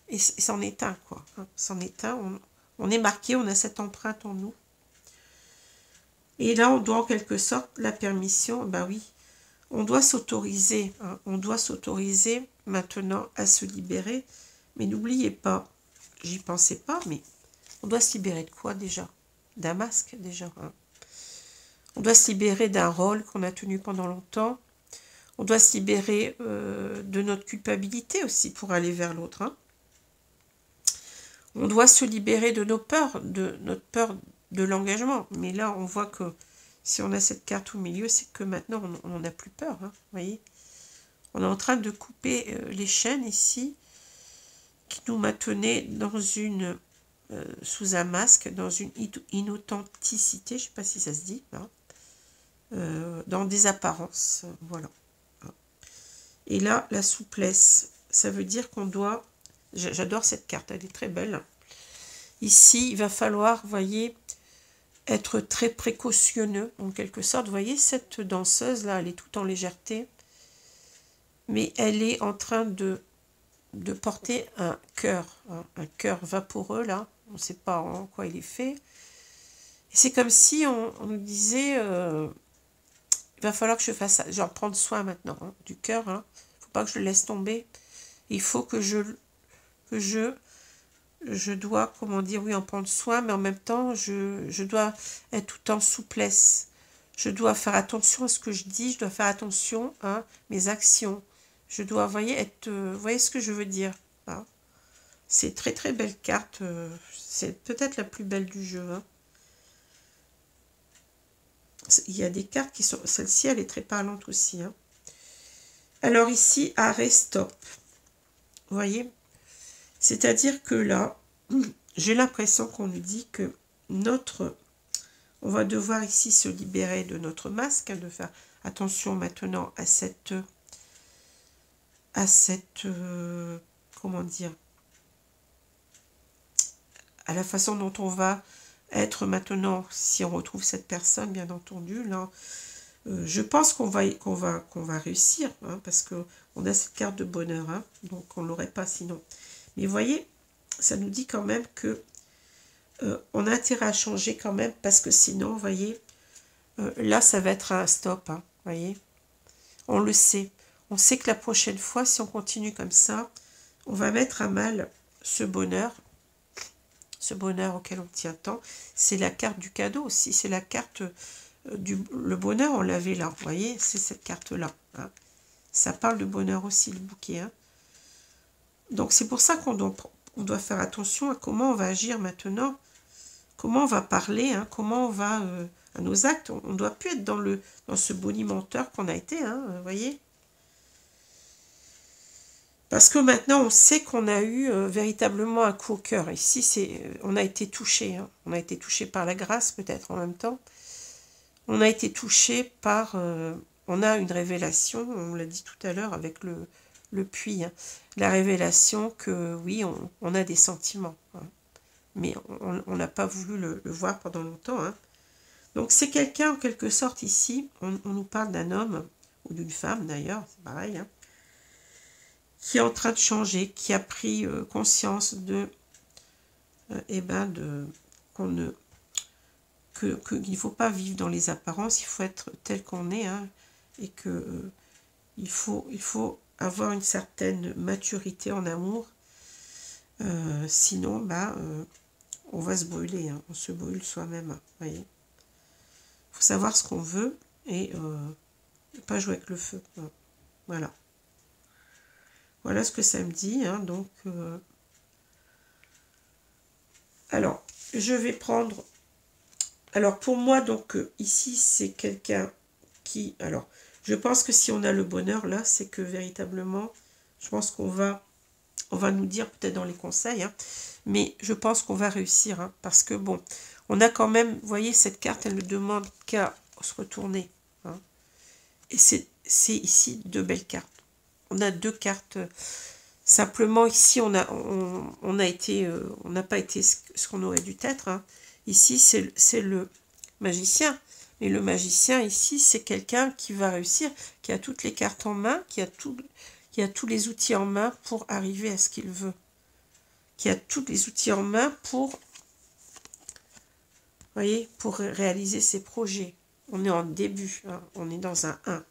S1: et c'en est un, quoi, hein. C'en est un, on est marqué, on a cette empreinte en nous. Et là, on doit en quelque sorte la permission, ben oui, on doit s'autoriser, hein, on doit s'autoriser maintenant à se libérer. Mais n'oubliez pas, j'y pensais pas, mais on doit se libérer de quoi déjà? D'un masque déjà, hein. On doit se libérer d'un rôle qu'on a tenu pendant longtemps. On doit se libérer de notre culpabilité aussi pour aller vers l'autre, hein. On doit se libérer de nos peurs, de notre peur de l'engagement. Mais là, on voit que si on a cette carte au milieu, c'est que maintenant, on n'en a plus peur, hein, vous voyez. On est en train de couper les chaînes ici qui nous maintenaient dans une, sous un masque, dans une inauthenticité, je ne sais pas si ça se dit, hein, dans des apparences, voilà. Et là, la souplesse, ça veut dire qu'on doit... J'adore cette carte, elle est très belle. Ici, il va falloir, vous voyez, être très précautionneux, en quelque sorte. Vous voyez, cette danseuse-là, elle est toute en légèreté, mais elle est en train de porter un cœur, hein, un cœur vaporeux, là. On ne sait pas en quoi il est fait. Et c'est comme si on nous disait, il va falloir que je fasse ça, genre prendre soin maintenant, hein, du cœur, hein. Faut pas que je le laisse tomber. Il faut que je dois, comment dire, oui, en prendre soin, mais en même temps, je dois être tout en souplesse. Je dois faire attention à ce que je dis, je dois faire attention à mes actions. Je dois, vous voyez, vous voyez ce que je veux dire, hein. C'est très très belle carte, c'est peut-être la plus belle du jeu, hein. Il y a des cartes qui sont, celle-ci elle est très parlante aussi, hein. Alors ici, arrêt, stop. Vous voyez, c'est-à-dire que là, j'ai l'impression qu'on nous dit que on va devoir ici se libérer de notre masque, hein, de faire attention maintenant à comment dire, à la façon dont on va être maintenant, si on retrouve cette personne, bien entendu, là, je pense qu'on va réussir, hein, parce qu'on a cette carte de bonheur, hein, donc on ne l'aurait pas sinon. Mais vous voyez, ça nous dit quand même que on a intérêt à changer quand même, parce que sinon, vous voyez, là, ça va être un stop, hein, vous voyez. On le sait. On sait que la prochaine fois, si on continue comme ça, on va mettre à mal ce bonheur auquel on tient tant. C'est la carte du cadeau aussi, c'est la carte le bonheur, on l'avait là, vous voyez, c'est cette carte-là, hein. Ça parle de bonheur aussi, le bouquet, hein. Donc c'est pour ça qu'on doit faire attention à comment on va agir maintenant, comment on va parler, hein, comment on va à nos actes. On ne doit plus être dans ce bonimenteur qu'on a été, hein, vous voyez. Parce que maintenant, on sait qu'on a eu véritablement un coup au cœur. Ici, on a été touché, hein. On a été touché par la grâce, peut-être en même temps. On a été touché par... on a une révélation, on l'a dit tout à l'heure avec le puits, hein. La révélation que, oui, on a des sentiments, hein. Mais on n'a pas voulu le voir pendant longtemps, hein. Donc c'est quelqu'un, en quelque sorte, ici, on nous parle d'un homme, ou d'une femme d'ailleurs, c'est pareil, hein, qui est en train de changer, qui a pris conscience de, qu'il ne faut pas vivre dans les apparences, il faut être tel qu'on est, hein, et que il faut avoir une certaine maturité en amour, sinon on va se brûler, hein, on se brûle soi-même, voyez. faut savoir ce qu'on veut et ne pas jouer avec le feu. Voilà. Voilà ce que ça me dit. Hein, donc, alors, je vais prendre... Alors, pour moi, donc, ici, c'est quelqu'un qui... Alors, je pense que si on a le bonheur, là, c'est que véritablement, je pense qu'on va... On va nous dire peut-être dans les conseils, hein, mais je pense qu'on va réussir. Hein, parce que, bon, on a quand même... Vous voyez, cette carte, elle ne demande qu'à se retourner. Hein, et c'est ici 2 belles cartes. On a 2 cartes... Simplement, ici, on n'a pas été ce qu'on aurait dû être. Hein. Ici, c'est le magicien. Mais le magicien, ici, c'est quelqu'un qui va réussir, qui a toutes les cartes en main, qui a tous les outils en main pour arriver à ce qu'il veut. Qui a tous les outils en main pour, voyez, pour réaliser ses projets. On est en début, hein, on est dans un 1.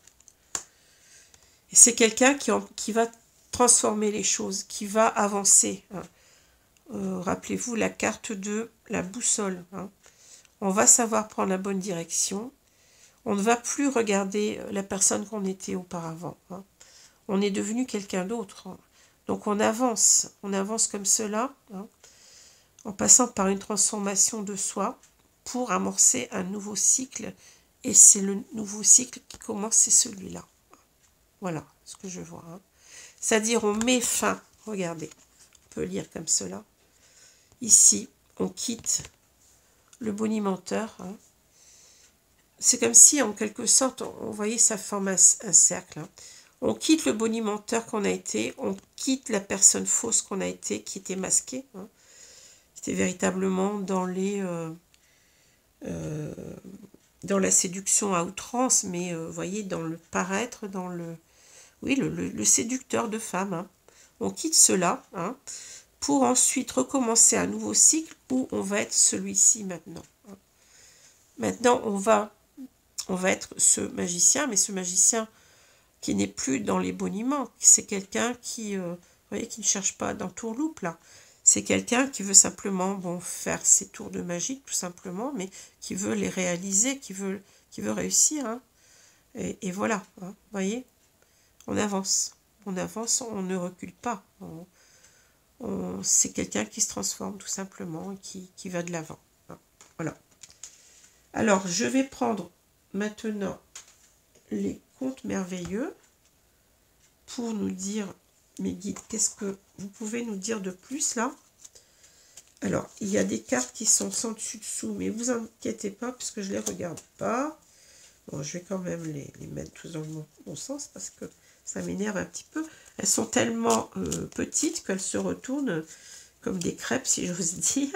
S1: Et c'est quelqu'un qui va transformer les choses, qui va avancer. Hein. Rappelez-vous la carte de la boussole. Hein. On va savoir prendre la bonne direction. On ne va plus regarder la personne qu'on était auparavant. Hein. On est devenu quelqu'un d'autre. Hein. Donc on avance comme cela, hein, en passant par une transformation de soi pour amorcer un nouveau cycle. Et c'est le nouveau cycle qui commence, c'est celui-là. Voilà ce que je vois. Hein. C'est-à-dire on met fin, regardez, on peut lire comme cela. Ici, on quitte le bonimenteur. Hein. C'est comme si, en quelque sorte, on voyait ça forme un cercle. Hein. On quitte le bonimenteur qu'on a été, on quitte la personne fausse qu'on a été, qui était masquée. Hein. C'était véritablement dans la séduction à outrance, mais vous voyez, dans le paraître, dans le... Oui, le séducteur de femmes. Hein. On quitte cela, hein, pour ensuite recommencer un nouveau cycle où on va être celui-ci maintenant. Hein. Maintenant, on va être ce magicien, mais ce magicien qui n'est plus dans les boniments. C'est quelqu'un qui, vous voyez, qui ne cherche pas d'entourloupe, là. C'est quelqu'un qui veut simplement, bon, faire ses tours de magie, tout simplement, mais qui veut les réaliser, qui veut réussir. Hein. Et voilà, hein, vous voyez. On avance, on ne recule pas. C'est quelqu'un qui se transforme tout simplement et qui va de l'avant. Voilà. Alors, je vais prendre maintenant les contes merveilleux pour nous dire, mes guides, qu'est-ce que vous pouvez nous dire de plus là? Alors, il y a des cartes qui sont sans dessus-dessous, mais vous inquiétez pas puisque je ne les regarde pas. Bon, je vais quand même les mettre tous dans le bon sens parce que ça m'énerve un petit peu. Elles sont tellement petites qu'elles se retournent comme des crêpes, si j'ose dire.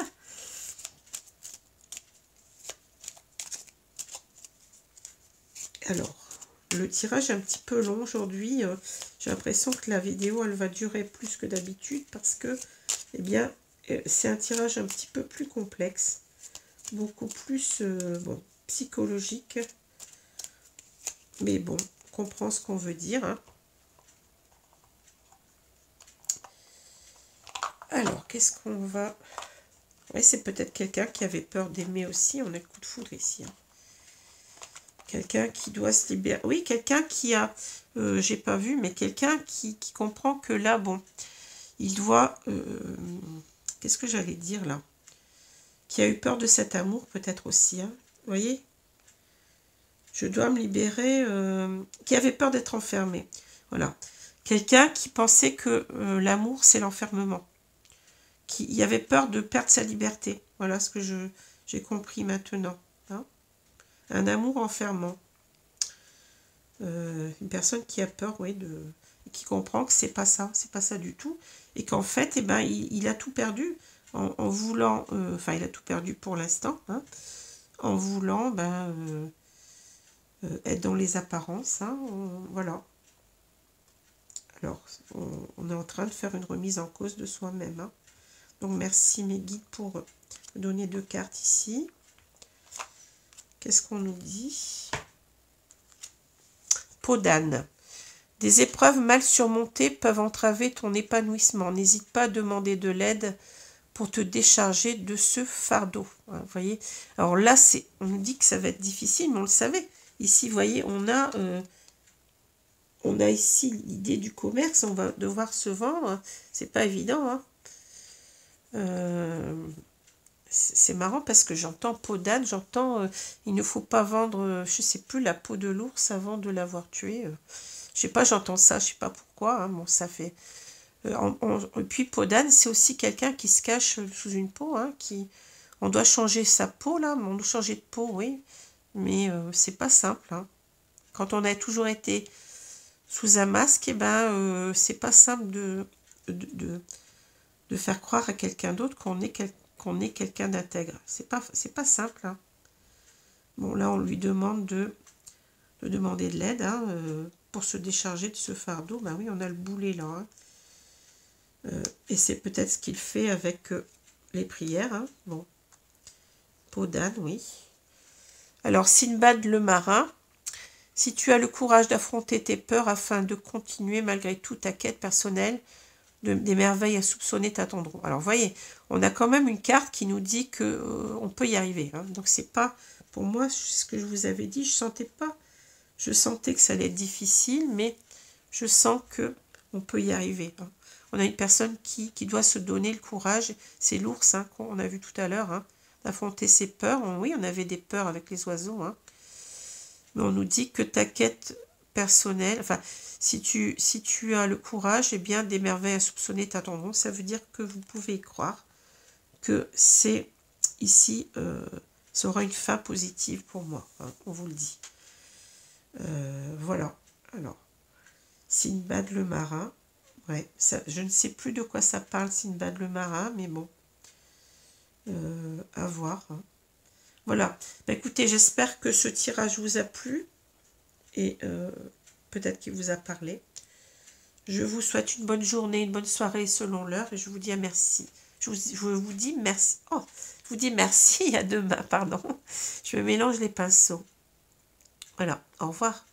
S1: Alors, le tirage est un petit peu long aujourd'hui. J'ai l'impression que la vidéo, elle va durer plus que d'habitude parce que, eh bien, c'est un tirage un petit peu plus complexe. Beaucoup plus, bon, psychologique. Mais bon, on comprend ce qu'on veut dire, hein. Alors, qu'est-ce qu'on va... Oui, c'est peut-être quelqu'un qui avait peur d'aimer aussi. On a le coup de foudre ici. Hein. Quelqu'un qui doit se libérer. Oui, quelqu'un qui a... j'ai pas vu, mais quelqu'un qui comprend que là, bon, il doit... qu'est-ce que j'allais dire là? Qui a eu peur de cet amour, peut-être aussi. Hein. Vous voyez? Je dois me libérer... qui avait peur d'être enfermé. Voilà. Quelqu'un qui pensait que l'amour, c'est l'enfermement. Qui avait peur de perdre sa liberté. Voilà ce que j'ai compris maintenant. Hein. Un amour enfermant. Une personne qui a peur, oui, qui comprend que c'est pas ça du tout. Et qu'en fait, eh ben, il a tout perdu en voulant, enfin, il a tout perdu pour l'instant, hein, en voulant être dans les apparences. Hein, voilà. Alors, on est en train de faire une remise en cause de soi-même. Hein. Donc, merci mes guides pour donner 2 cartes ici. Qu'est-ce qu'on nous dit? Peau d'âne. Des épreuves mal surmontées peuvent entraver ton épanouissement. N'hésite pas à demander de l'aide pour te décharger de ce fardeau. Vous voyez, alors là, on nous dit que ça va être difficile, mais on le savait. Ici, vous voyez, on a ici l'idée du commerce, on va devoir se vendre, c'est pas évident. Hein. C'est marrant parce que j'entends peau d'âne, j'entends il ne faut pas vendre, je sais plus, la peau de l'ours avant de l'avoir tué. Je sais pas, j'entends ça, je sais pas pourquoi. Hein, bon, ça fait. Et puis peau d'âne, c'est aussi quelqu'un qui se cache sous une peau, hein, on doit changer sa peau là, on doit changer de peau, oui, mais c'est pas simple. Hein. Quand on a toujours été sous un masque, eh ben c'est pas simple de faire croire à quelqu'un d'autre qu'on est quelqu'un d'intègre. C'est pas simple. Hein. Bon, là, on lui demande de demander de l'aide hein, pour se décharger de ce fardeau. Ben oui, on a le boulet là. Hein. Et c'est peut-être ce qu'il fait avec les prières. Hein. Bon, peau d'âne, oui. Alors, Sinbad le marin, si tu as le courage d'affronter tes peurs afin de continuer malgré tout ta quête personnelle, des merveilles insoupçonnées t'attendront. Alors, vous voyez, on a quand même une carte qui nous dit que on peut y arriver. Hein. Donc, c'est pas, pour moi, ce que je vous avais dit, je sentais que ça allait être difficile, mais je sens que on peut y arriver. Hein. On a une personne qui doit se donner le courage, c'est l'ours hein, qu'on a vu tout à l'heure, hein, d'affronter ses peurs. Oui, on avait des peurs avec les oiseaux, hein. Mais on nous dit que ta quête personnelle, enfin, si tu as le courage, eh bien, des merveilles insoupçonnées t'attendront. Ça veut dire que vous pouvez y croire, que c'est ici, ça aura une fin positive pour moi, hein, on vous le dit. Voilà, alors, Sinbad le marin, ouais, ça, je ne sais plus de quoi ça parle, Sinbad le marin, mais bon, à voir. Hein. Voilà, bah, écoutez, j'espère que ce tirage vous a plu, et peut-être qu'il vous a parlé. Je vous souhaite une bonne journée, une bonne soirée selon l'heure, et je vous dis merci. Je vous dis merci. Oh, je vous dis merci, à demain, pardon. Je me mélange les pinceaux. Voilà, au revoir.